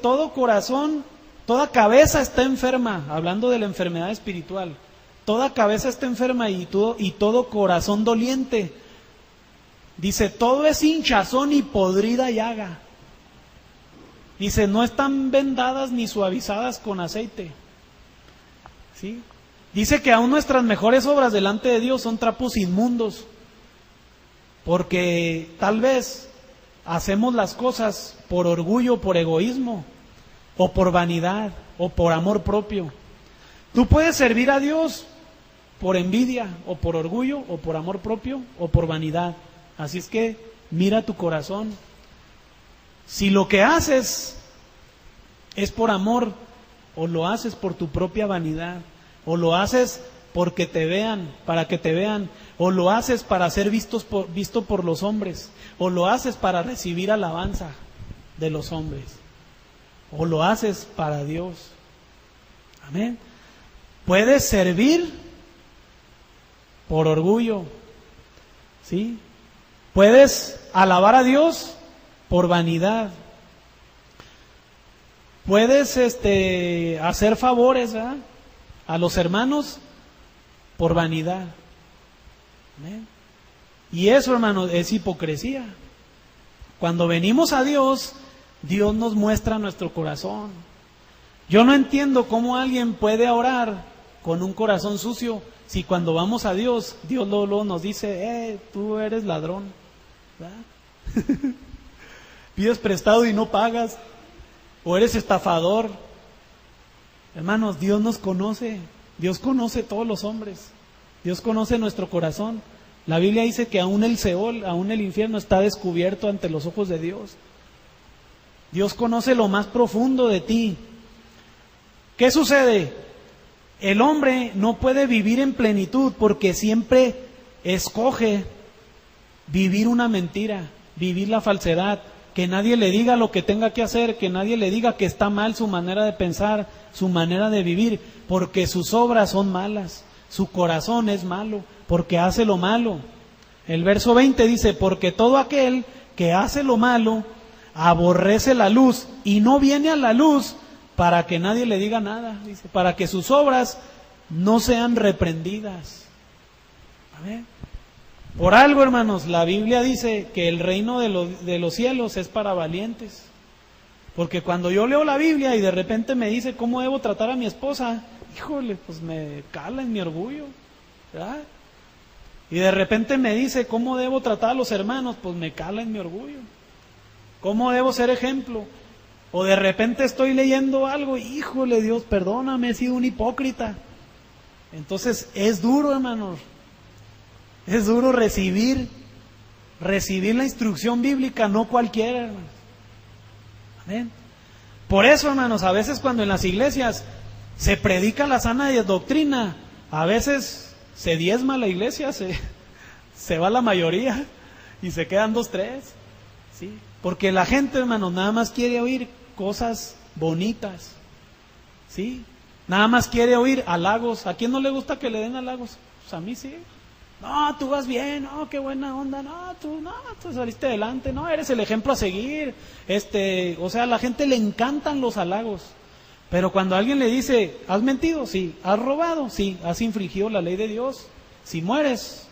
todo corazón, toda cabeza está enferma, hablando de la enfermedad espiritual. Toda cabeza está enferma y todo corazón doliente. Dice, todo es hinchazón y podrida llaga. Dice, no están vendadas ni suavizadas con aceite, ¿sí? Dice que aún nuestras mejores obras delante de Dios son trapos inmundos, porque tal vez hacemos las cosas por orgullo, por egoísmo, o por vanidad, o por amor propio. Tú puedes servir a Dios por envidia, o por orgullo, o por amor propio, o por vanidad. Así es que mira tu corazón. Si lo que haces es por amor, o lo haces por tu propia vanidad, o lo haces porque te vean, para que te vean, o lo haces para ser visto por los hombres, o lo haces para recibir alabanza de los hombres, o lo haces para Dios. Amén. Puedes servir por orgullo, ¿sí? Puedes alabar a Dios por vanidad. Puedes hacer favores, ¿verdad?, a los hermanos por vanidad. ¿Amén? Y eso, hermano, es hipocresía. Cuando venimos a Dios, Dios nos muestra nuestro corazón. Yo no entiendo cómo alguien puede orar con un corazón sucio si cuando vamos a Dios, Dios luego nos dice, tú eres ladrón, ¿verdad? Pides prestado y no pagas, o eres estafador. Hermanos, Dios nos conoce. Dios conoce todos los hombres. Dios conoce nuestro corazón. La Biblia dice que aún el Seol, aún el infierno está descubierto ante los ojos de Dios. Dios conoce lo más profundo de ti. ¿Qué sucede? El hombre no puede vivir en plenitud porque siempre escoge vivir una mentira, vivir la falsedad, que nadie le diga lo que tenga que hacer, que nadie le diga que está mal su manera de pensar, su manera de vivir, porque sus obras son malas, su corazón es malo, porque hace lo malo. El verso 20 dice, porque todo aquel que hace lo malo, aborrece la luz y no viene a la luz para que nadie le diga nada, dice, para que sus obras no sean reprendidas. Amén. Por algo, hermanos, la Biblia dice que el reino de los cielos es para valientes. Porque cuando yo leo la Biblia y de repente me dice cómo debo tratar a mi esposa, híjole, pues me cala en mi orgullo, ¿verdad? Y de repente me dice cómo debo tratar a los hermanos, pues me cala en mi orgullo. ¿Cómo debo ser ejemplo? O de repente estoy leyendo algo, híjole, Dios, perdóname, he sido un hipócrita. Entonces es duro, hermanos. Es duro recibir recibir la instrucción bíblica, no cualquiera, hermanos. Amén. Por eso, hermanos, a veces cuando en las iglesias se predica la sana doctrina, a veces se diezma la iglesia, se va la mayoría y se quedan 2, 3, ¿sí? Porque la gente, hermanos, nada más quiere oír cosas bonitas, ¿sí? Nada más quiere oír halagos. ¿A quién no le gusta que le den halagos? Pues a mí sí. No, tú vas bien, no, qué buena onda, no, tú saliste adelante, no, eres el ejemplo a seguir. O sea, a la gente le encantan los halagos. Pero cuando alguien le dice, ¿has mentido? Sí. ¿Has robado? Sí. ¿Has infringido la ley de Dios? Si mueres,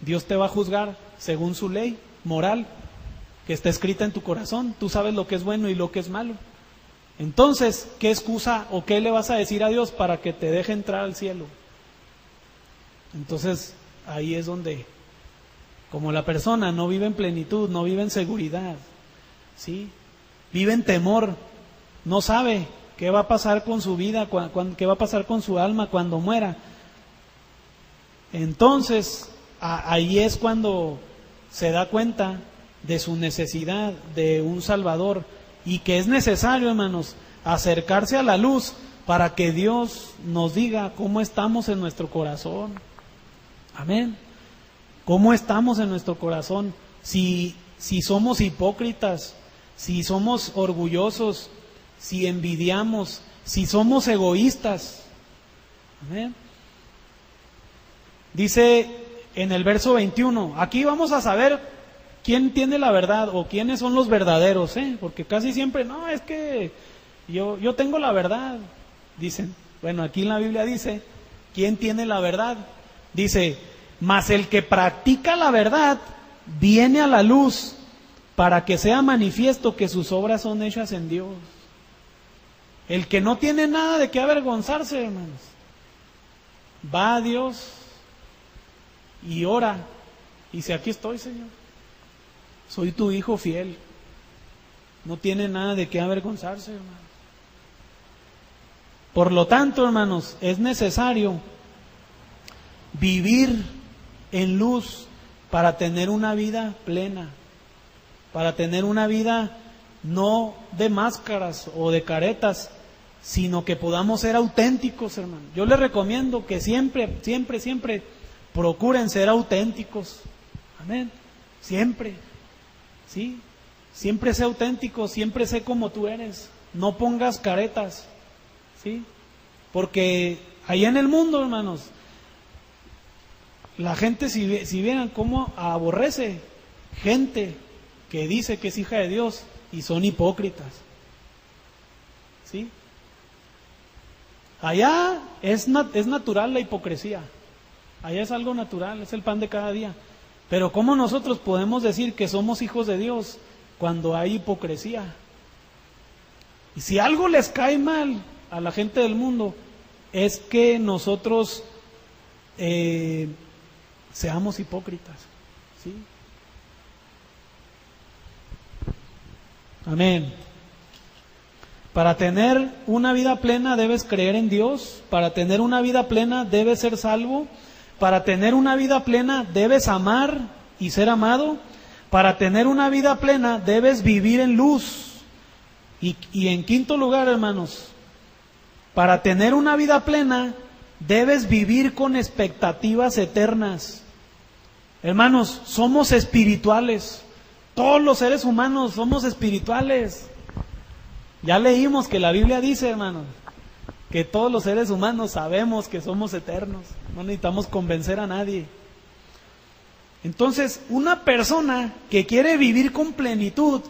Dios te va a juzgar según su ley moral que está escrita en tu corazón. Tú sabes lo que es bueno y lo que es malo. Entonces, ¿qué excusa o qué le vas a decir a Dios para que te deje entrar al cielo? Entonces, ahí es donde, como la persona no vive en plenitud, no vive en seguridad, ¿sí? Vive en temor, no sabe qué va a pasar con su vida, qué va a pasar con su alma cuando muera. Entonces, ahí es cuando se da cuenta de su necesidad de un Salvador y que es necesario, hermanos, acercarse a la luz para que Dios nos diga cómo estamos en nuestro corazón. Amén. ¿Cómo estamos en nuestro corazón? Si somos hipócritas, si somos orgullosos, si envidiamos, si somos egoístas. Amén. Dice en el verso 21, aquí vamos a saber quién tiene la verdad o quiénes son los verdaderos, porque casi siempre, no, es que yo tengo la verdad, dicen. Bueno, aquí en la Biblia dice, ¿quién tiene la verdad? Dice, mas el que practica la verdad viene a la luz para que sea manifiesto que sus obras son hechas en Dios. El que no tiene nada de qué avergonzarse, hermanos, va a Dios y ora y dice, aquí estoy, Señor, soy tu hijo fiel. No tiene nada de qué avergonzarse, hermanos. Por lo tanto, hermanos, es necesario vivir en luz para tener una vida plena, para tener una vida no de máscaras o de caretas, sino que podamos ser auténticos, hermano. Yo les recomiendo que siempre procuren ser auténticos. Amén. Siempre. ¿Sí? Siempre sé auténtico, siempre sé como tú eres. No pongas caretas. ¿Sí? Porque allá en el mundo, hermanos, la gente, si vieran cómo aborrece gente que dice que es hija de Dios y son hipócritas. ¿Sí? Allá es natural la hipocresía. Allá es algo natural, es el pan de cada día. Pero ¿cómo nosotros podemos decir que somos hijos de Dios cuando hay hipocresía? Y si algo les cae mal a la gente del mundo, es que nosotros seamos hipócritas. ¿Sí? Amén. Para tener una vida plena debes creer en Dios. Para tener una vida plena debes ser salvo. Para tener una vida plena debes amar y ser amado. Para tener una vida plena debes vivir en luz. Y en quinto lugar, hermanos, para tener una vida plena debes vivir con expectativas eternas. Hermanos, somos espirituales. Todos los seres humanos somos espirituales. Ya leímos que la Biblia dice, hermanos, que todos los seres humanos sabemos que somos eternos. No necesitamos convencer a nadie. Entonces, una persona que quiere vivir con plenitud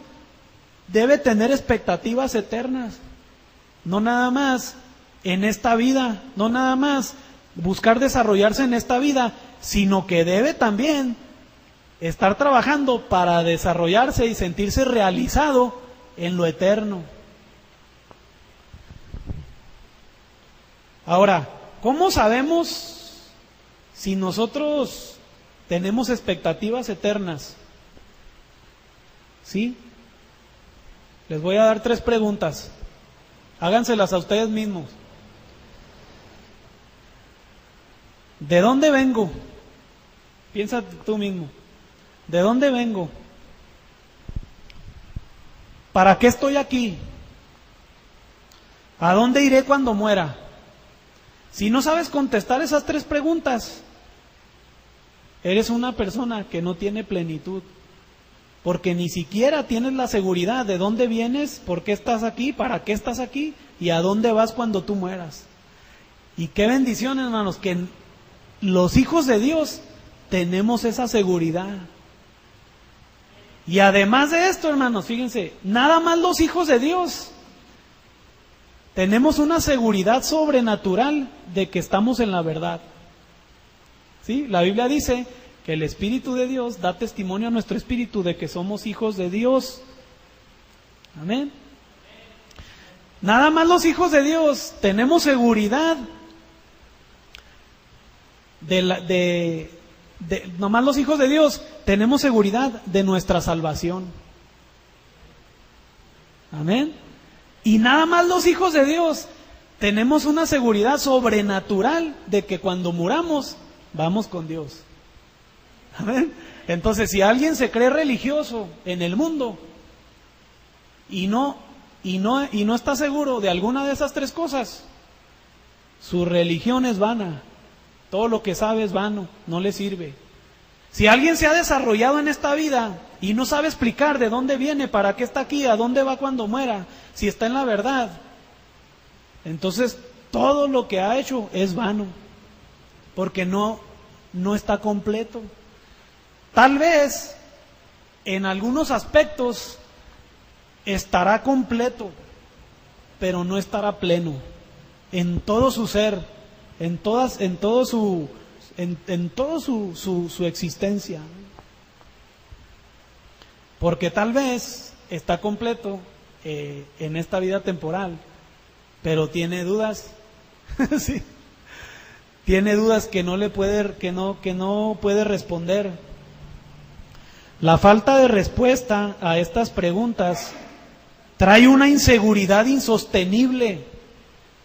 debe tener expectativas eternas. No nada más en esta vida, no nada más buscar desarrollarse en esta vida, sino que debe también estar trabajando para desarrollarse y sentirse realizado en lo eterno. Ahora, ¿cómo sabemos si nosotros tenemos expectativas eternas? ¿Sí? Les voy a dar 3 preguntas. Háganselas a ustedes mismos. ¿De dónde vengo? Piensa tú mismo. ¿De dónde vengo? ¿Para qué estoy aquí? ¿A dónde iré cuando muera? Si no sabes contestar esas 3 preguntas, eres una persona que no tiene plenitud, porque ni siquiera tienes la seguridad de dónde vienes, por qué estás aquí, para qué estás aquí y a dónde vas cuando tú mueras. Y qué bendición, hermanos, que los hijos de Dios tenemos esa seguridad. Y además de esto, hermanos, fíjense, nada más los hijos de Dios tenemos una seguridad sobrenatural de que estamos en la verdad. ¿Sí? La Biblia dice que el Espíritu de Dios da testimonio a nuestro espíritu de que somos hijos de Dios. Amén. Nada más los hijos de Dios tenemos seguridad nomás los hijos de Dios tenemos seguridad de nuestra salvación. Amén. Y nada más los hijos de Dios tenemos una seguridad sobrenatural de que cuando muramos vamos con Dios. Amén. Entonces, si alguien se cree religioso en el mundo y no está seguro de alguna de esas 3 cosas, su religión es vana. Todo lo que sabe es vano, no le sirve. Si alguien se ha desarrollado en esta vida y no sabe explicar de dónde viene, para qué está aquí, a dónde va cuando muera, si está en la verdad, entonces todo lo que ha hecho es vano, porque no está completo. Tal vez en algunos aspectos estará completo, pero no estará pleno en todo su ser. En todo su existencia, porque tal vez está completo en esta vida temporal, pero tiene dudas, sí, tiene dudas que no puede responder. La falta de respuesta a estas preguntas trae una inseguridad insostenible.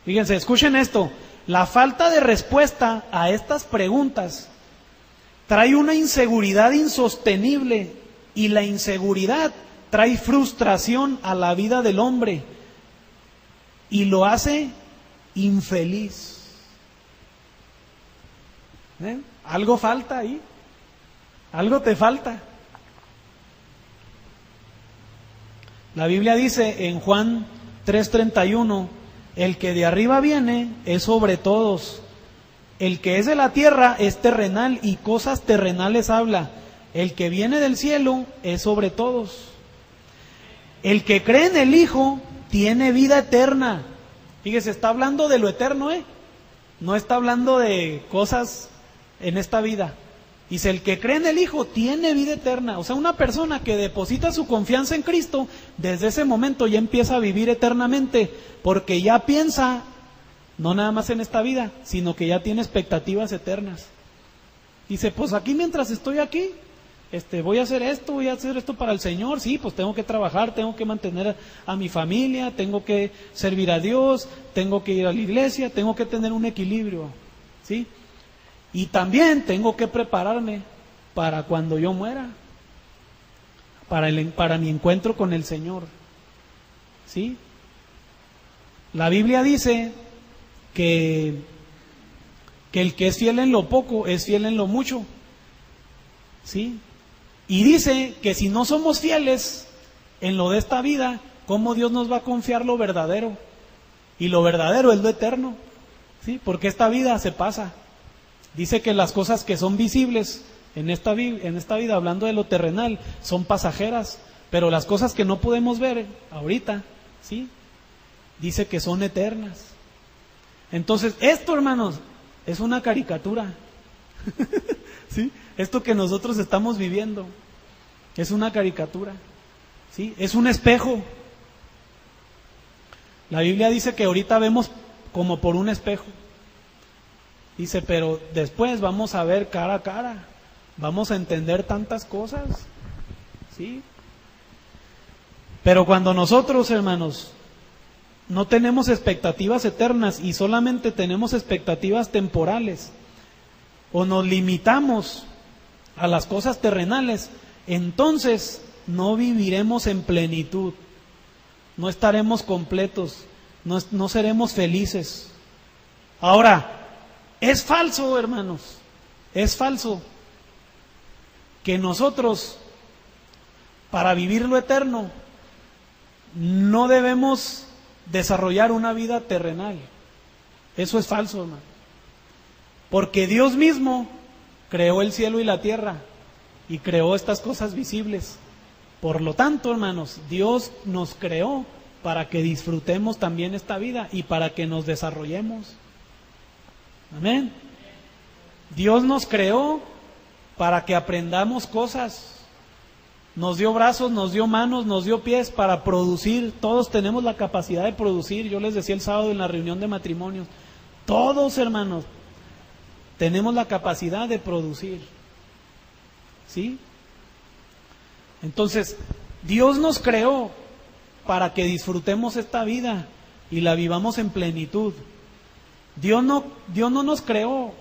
Fíjense, escuchen esto. La falta de respuesta a estas preguntas trae una inseguridad insostenible, y la inseguridad trae frustración a la vida del hombre y lo hace infeliz. Algo falta ahí, algo te falta. La Biblia dice en Juan 3:31, el que de arriba viene es sobre todos. El que es de la tierra es terrenal y cosas terrenales habla. El que viene del cielo es sobre todos. El que cree en el Hijo tiene vida eterna. Fíjese, está hablando de lo eterno, no está hablando de cosas en esta vida. Dice, el que cree en el Hijo tiene vida eterna. O sea, una persona que deposita su confianza en Cristo, desde ese momento ya empieza a vivir eternamente, porque ya piensa, no nada más en esta vida, sino que ya tiene expectativas eternas. Dice, pues aquí mientras estoy aquí, voy a hacer esto para el Señor. Sí, pues tengo que trabajar, tengo que mantener a mi familia, tengo que servir a Dios, tengo que ir a la iglesia, tengo que tener un equilibrio, ¿sí? Y también tengo que prepararme para cuando yo muera, para mi encuentro con el Señor, ¿sí? La Biblia dice que el que es fiel en lo poco es fiel en lo mucho, ¿sí? Y dice que si no somos fieles en lo de esta vida, ¿cómo Dios nos va a confiar lo verdadero? Y lo verdadero es lo eterno, ¿sí? Porque esta vida se pasa. Dice que las cosas que son visibles en esta vida, hablando de lo terrenal, son pasajeras, pero las cosas que no podemos ver ahorita, ¿sí? Dice que son eternas. Entonces, esto, hermanos, es una caricatura. ¿Sí? Esto que nosotros estamos viviendo es una caricatura, ¿sí? Es un espejo. La Biblia dice que ahorita vemos como por un espejo. Dice, pero después vamos a ver cara a cara, vamos a entender tantas cosas, ¿sí? Pero cuando nosotros, hermanos, no tenemos expectativas eternas y solamente tenemos expectativas temporales, o nos limitamos a las cosas terrenales, entonces no viviremos en plenitud, no estaremos completos, no seremos felices. Ahora, es falso, hermanos, es falso que nosotros, para vivir lo eterno, no debemos desarrollar una vida terrenal. Eso es falso, hermano. Porque Dios mismo creó el cielo y la tierra y creó estas cosas visibles. Por lo tanto, hermanos, Dios nos creó para que disfrutemos también esta vida y para que nos desarrollemos. Amén. Dios nos creó para que aprendamos cosas. Nos dio brazos, nos dio manos, nos dio pies para producir. Todos tenemos la capacidad de producir. Yo les decía el sábado en la reunión de matrimonios, todos, hermanos, tenemos la capacidad de producir. ¿Sí? Entonces, Dios nos creó para que disfrutemos esta vida y la vivamos en plenitud. Dios no nos creó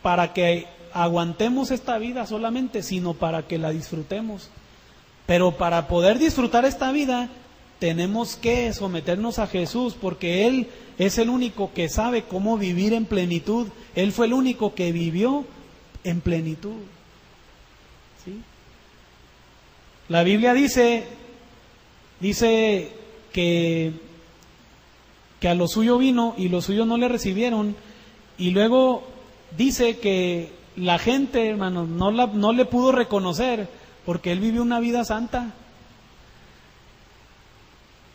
para que aguantemos esta vida solamente, sino para que la disfrutemos. Pero para poder disfrutar esta vida, tenemos que someternos a Jesús, porque Él es el único que sabe cómo vivir en plenitud. Él fue el único que vivió en plenitud. ¿Sí? La Biblia dice que a lo suyo vino y los suyos no le recibieron, y luego dice que la gente, hermanos, no le pudo reconocer porque Él vivió una vida santa.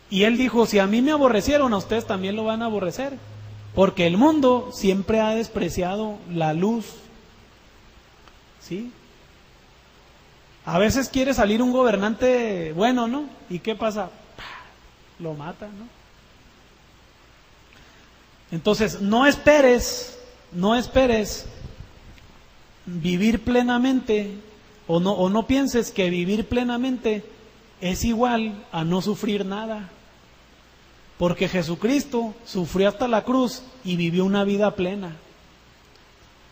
Y Él dijo, si a mí me aborrecieron, a ustedes también lo van a aborrecer, porque el mundo siempre ha despreciado la luz. ¿Sí? A veces quiere salir un gobernante bueno, ¿no? ¿Y qué pasa? Lo mata, ¿no? Entonces, no esperes vivir plenamente, o no pienses que vivir plenamente es igual a no sufrir nada. Porque Jesucristo sufrió hasta la cruz y vivió una vida plena.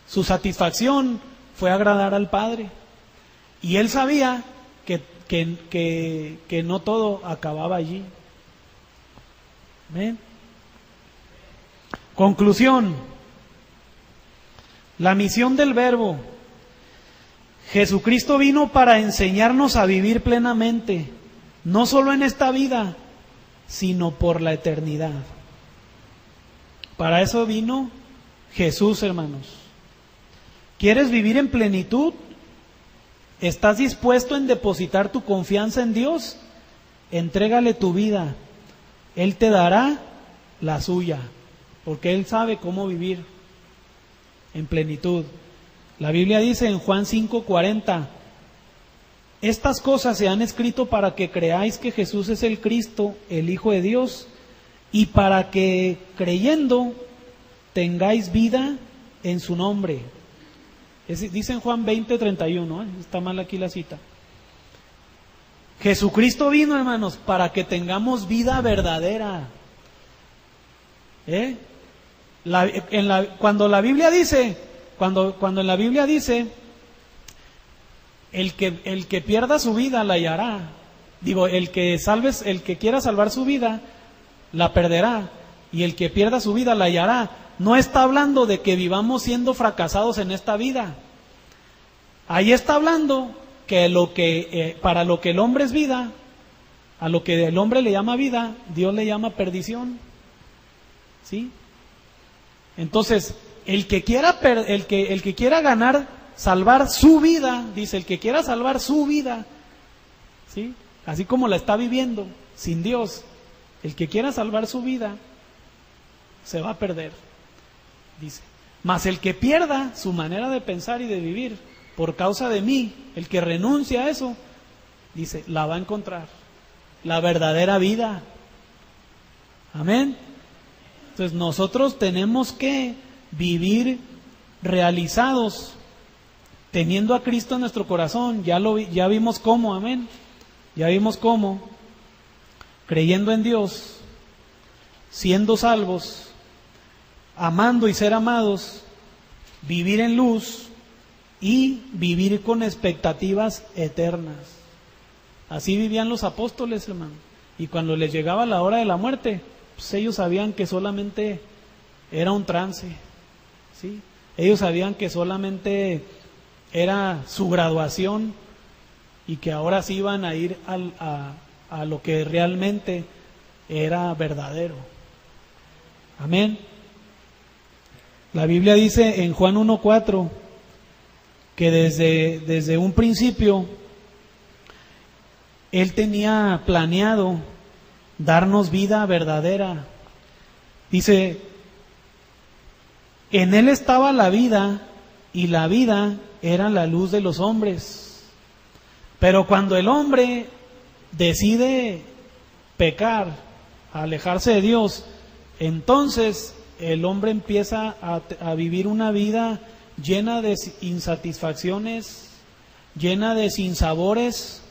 Su satisfacción fue agradar al Padre. Y Él sabía que no todo acababa allí. ¿Ven? Conclusión. La misión del Verbo. Jesucristo vino para enseñarnos a vivir plenamente, no solo en esta vida, sino por la eternidad. Para eso vino Jesús, hermanos. ¿Quieres vivir en plenitud? ¿Estás dispuesto en depositar tu confianza en Dios? Entrégale tu vida. Él te dará la suya, porque Él sabe cómo vivir en plenitud. La Biblia dice en Juan 5:40, estas cosas se han escrito para que creáis que Jesús es el Cristo, el Hijo de Dios, y para que creyendo tengáis vida en su nombre. Dice en Juan 20:31, está mal aquí la cita. Jesucristo vino, hermanos, para que tengamos vida verdadera. Cuando la Biblia dice, cuando en la Biblia dice, el que pierda su vida la hallará. Digo, el que quiera salvar su vida la perderá, y el que pierda su vida la hallará. No está hablando de que vivamos siendo fracasados en esta vida. Ahí está hablando que para lo que el hombre es vida, a lo que el hombre le llama vida, Dios le llama perdición. ¿Sí? Entonces, el que quiera ganar, salvar su vida, dice, el que quiera salvar su vida, ¿sí? Así como la está viviendo, sin Dios, el que quiera salvar su vida, se va a perder, dice. Mas el que pierda su manera de pensar y de vivir, por causa de mí, el que renuncia a eso, dice, la va a encontrar, la verdadera vida. Amén. Entonces nosotros tenemos que vivir realizados, teniendo a Cristo en nuestro corazón. Ya vimos cómo, amén. Ya vimos cómo, creyendo en Dios, siendo salvos, amando y ser amados, vivir en luz, y vivir con expectativas eternas. Así vivían los apóstoles, hermano. Y cuando les llegaba la hora de la muerte, pues ellos sabían que solamente era un trance, ¿sí? Ellos sabían que solamente era su graduación y que ahora sí iban a ir a lo que realmente era verdadero. Amén. La Biblia dice en Juan 1:4 que desde un principio Él tenía planeado darnos vida verdadera. Dice, en Él estaba la vida y la vida era la luz de los hombres. Pero cuando el hombre decide pecar, alejarse de Dios, entonces el hombre empieza a vivir una vida llena de insatisfacciones, llena de sinsabores,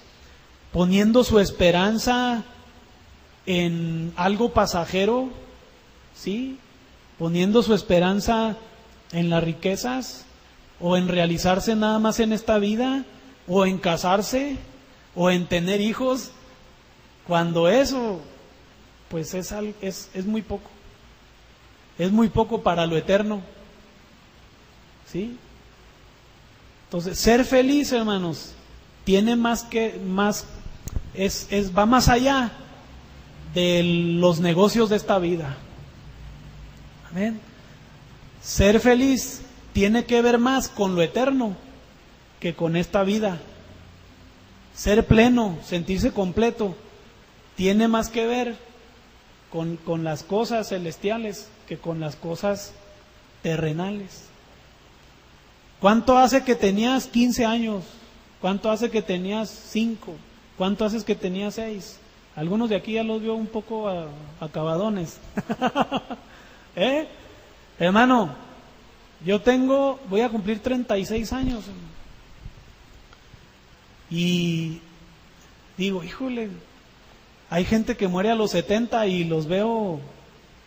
poniendo su esperanza en algo pasajero, ¿sí? Poniendo su esperanza en las riquezas, o en realizarse nada más en esta vida, o en casarse, o en tener hijos, cuando eso, pues es muy poco. Es muy poco para lo eterno, ¿sí? Entonces, ser feliz, hermanos, tiene va más allá de los negocios de esta vida. Amén. Ser feliz tiene que ver más con lo eterno que con esta vida. Ser pleno, sentirse completo, tiene más que ver con las cosas celestiales que con las cosas terrenales. ¿Cuánto hace que tenías 15 años? ¿Cuánto hace que tenías 5? ¿Cuánto hace que tenías 6? Algunos de aquí ya los veo un poco acabadones. Hermano, voy a cumplir 36 años. Y digo, híjole, hay gente que muere a los 70 y los veo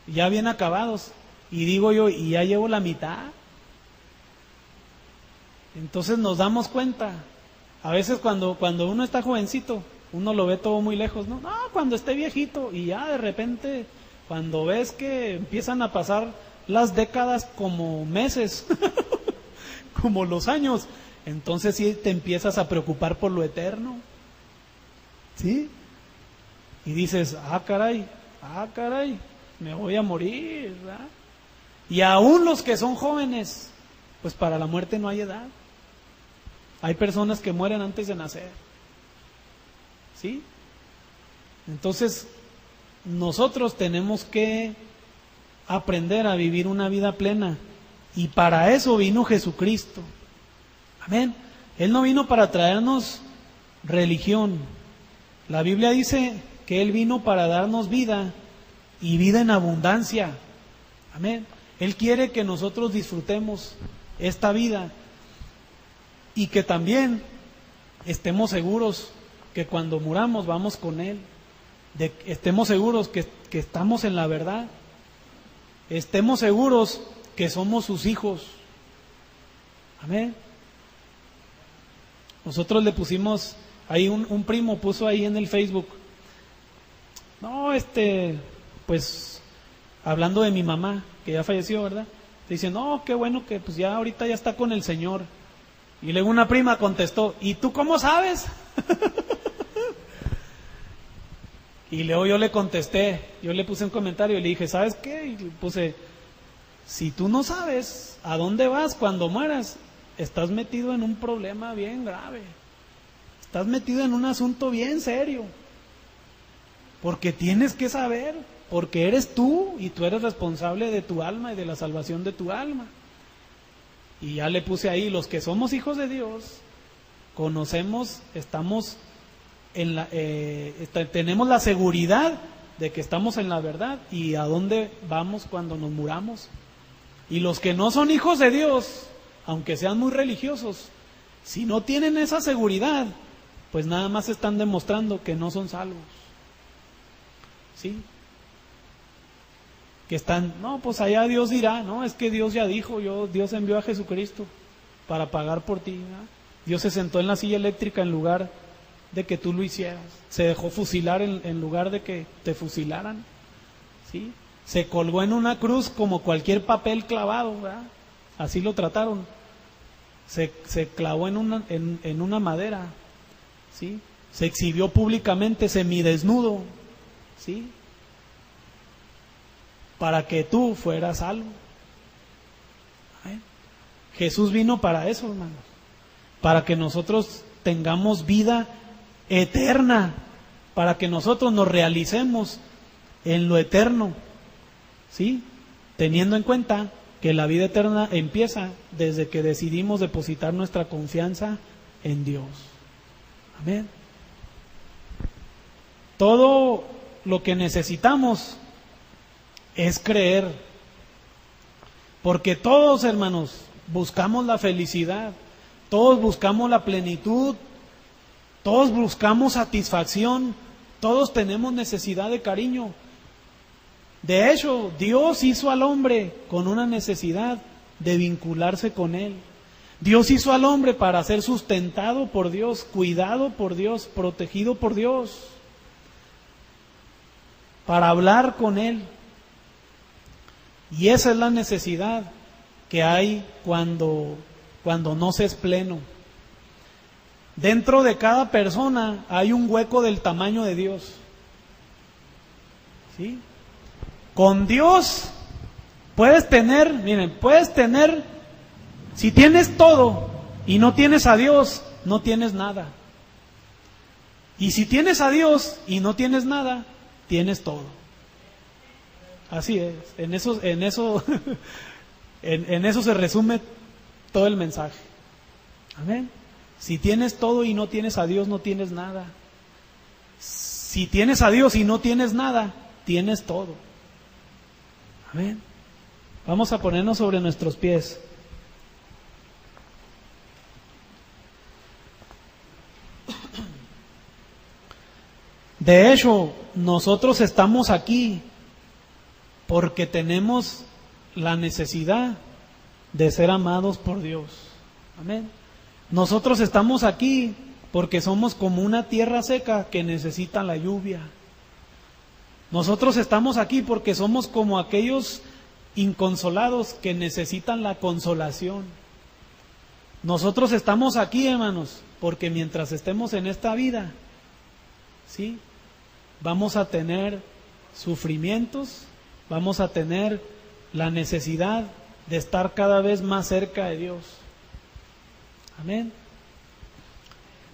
ya bien acabados. Y digo yo, y ya llevo la mitad. Entonces nos damos cuenta. A veces cuando uno está jovencito, uno lo ve todo muy lejos, ¿no? No, cuando esté viejito, y ya de repente, cuando ves que empiezan a pasar las décadas como meses, como los años, entonces sí te empiezas a preocupar por lo eterno, ¿sí? Y dices, caray, me voy a morir, ¿verdad? Y aún los que son jóvenes, pues para la muerte no hay edad. Hay personas que mueren antes de nacer, ¿sí? Entonces, nosotros tenemos que aprender a vivir una vida plena, y para eso vino Jesucristo. Amén. Él no vino para traernos religión. La Biblia dice que Él vino para darnos vida, y vida en abundancia. Amén. Él quiere que nosotros disfrutemos esta vida, y que también estemos seguros que cuando muramos vamos con Él. Estemos seguros que estamos en la verdad. Estemos seguros que somos sus hijos. Amén. Nosotros le pusimos, ahí un primo puso ahí en el Facebook, no, pues, hablando de mi mamá, que ya falleció, ¿verdad? Dice, no, qué bueno que pues ya ahorita ya está con el Señor. Y luego una prima contestó, ¿y tú cómo sabes? Y luego yo le contesté, yo le puse un comentario y le dije, ¿sabes qué? Y le puse, si tú no sabes a dónde vas cuando mueras, estás metido en un problema bien grave. Estás metido en un asunto bien serio. Porque tienes que saber, porque eres tú y tú eres responsable de tu alma y de la salvación de tu alma. Y ya le puse ahí, los que somos hijos de Dios, conocemos, estamos tenemos la seguridad de que estamos en la verdad y a dónde vamos cuando nos muramos. Y los que no son hijos de Dios, aunque sean muy religiosos, si no tienen esa seguridad, pues nada más están demostrando que no son salvos. ¿Sí? Que están, no, pues allá Dios dirá, no, es que Dios ya dijo, Dios envió a Jesucristo para pagar por ti, ¿verdad? Dios se sentó en la silla eléctrica en lugar de que tú lo hicieras. Se dejó fusilar en lugar de que te fusilaran, ¿sí? Se colgó en una cruz como cualquier papel clavado, ¿verdad? Así lo trataron. Se clavó en una madera, ¿sí? Se exhibió públicamente semidesnudo, ¿sí? Para que tú fueras salvo. Jesús vino para eso, hermanos, para que nosotros tengamos vida eterna, para que nosotros nos realicemos en lo eterno, ¿sí? Teniendo en cuenta que la vida eterna empieza desde que decidimos depositar nuestra confianza en Dios. Amén. Todo lo que necesitamos es creer, porque todos, hermanos, buscamos la felicidad, todos buscamos la plenitud, todos buscamos satisfacción, todos tenemos necesidad de cariño. De hecho, Dios hizo al hombre con una necesidad de vincularse con Él. Dios hizo al hombre para ser sustentado por Dios, cuidado por Dios, protegido por Dios, para hablar con Él. Y esa es la necesidad que hay cuando no se es pleno. Dentro de cada persona hay un hueco del tamaño de Dios, ¿sí? Con Dios puedes tener, si tienes todo y no tienes a Dios, no tienes nada. Y si tienes a Dios y no tienes nada, tienes todo. Así es, en eso se resume todo el mensaje. Amén. Si tienes todo y no tienes a Dios, no tienes nada. Si tienes a Dios y no tienes nada, tienes todo. Amén. Vamos a ponernos sobre nuestros pies. De hecho, nosotros estamos aquí porque tenemos la necesidad de ser amados por Dios. Amén. Nosotros estamos aquí porque somos como una tierra seca que necesita la lluvia. Nosotros estamos aquí porque somos como aquellos inconsolados que necesitan la consolación. Nosotros estamos aquí, hermanos, porque mientras estemos en esta vida, ¿sí?, vamos a tener sufrimientos, vamos a tener la necesidad de estar cada vez más cerca de Dios. Amén.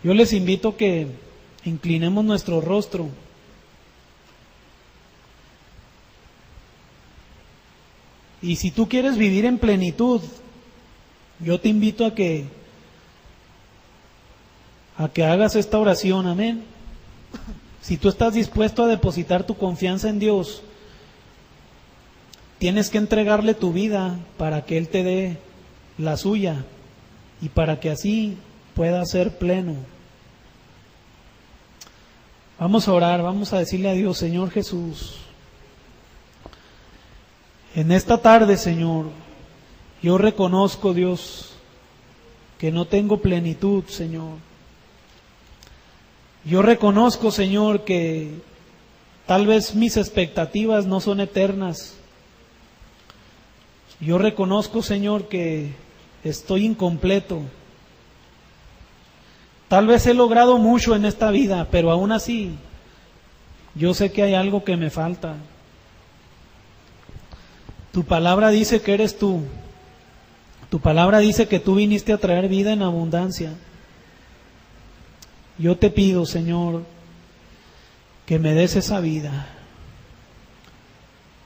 Yo les invito que inclinemos nuestro rostro. Y si tú quieres vivir en plenitud, yo te invito a que hagas esta oración. Amén. Si tú estás dispuesto a depositar tu confianza en Dios, tienes que entregarle tu vida para que Él te dé la suya y para que así pueda ser pleno. Vamos a orar, vamos a decirle a Dios: Señor Jesús, en esta tarde, Señor, yo reconozco, Dios, que no tengo plenitud, Señor. Yo reconozco, Señor, que tal vez mis expectativas no son eternas. Yo reconozco, Señor, que estoy incompleto. Tal vez he logrado mucho en esta vida, pero aún así, yo sé que hay algo que me falta. Tu palabra dice que eres tú. Tu palabra dice que tú viniste a traer vida en abundancia. Yo te pido, Señor, que me des esa vida.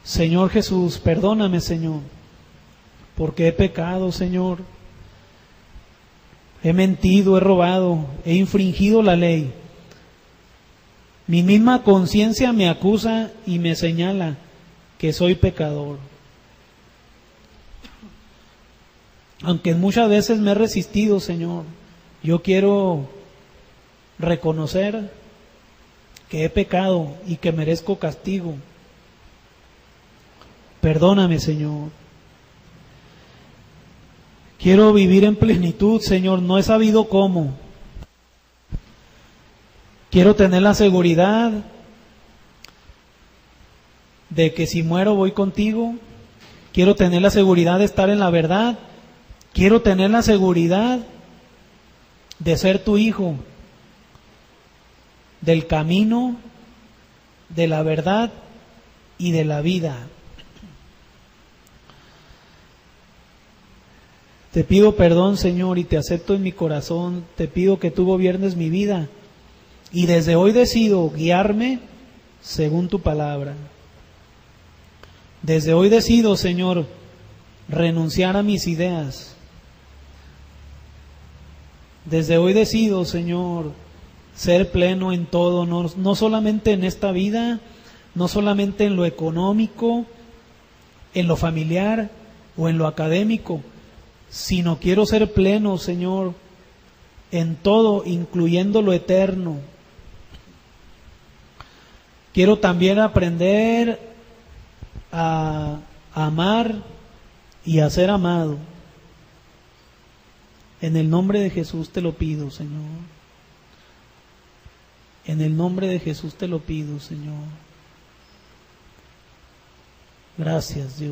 Señor Jesús, perdóname, Señor, porque he pecado, Señor. He mentido, he robado, he infringido la ley. Mi misma conciencia me acusa y me señala que soy pecador. Aunque muchas veces me he resistido, Señor, yo quiero reconocer que he pecado y que merezco castigo. Perdóname, Señor. Quiero vivir en plenitud, Señor, no he sabido cómo. Quiero tener la seguridad de que si muero voy contigo. Quiero tener la seguridad de estar en la verdad. Quiero tener la seguridad de ser tu hijo, del camino, de la verdad y de la vida. Te pido perdón, Señor, y te acepto en mi corazón. Te pido que tú gobiernes mi vida. Y desde hoy decido guiarme según tu palabra. Desde hoy decido, Señor, renunciar a mis ideas. Desde hoy decido, Señor, ser pleno en todo, no solamente en esta vida, no solamente en lo económico, en lo familiar o en lo académico, sino quiero ser pleno, Señor, en todo, incluyendo lo eterno. Quiero también aprender a amar y a ser amado. En el nombre de Jesús te lo pido, Señor. En el nombre de Jesús te lo pido, Señor. Gracias, Dios.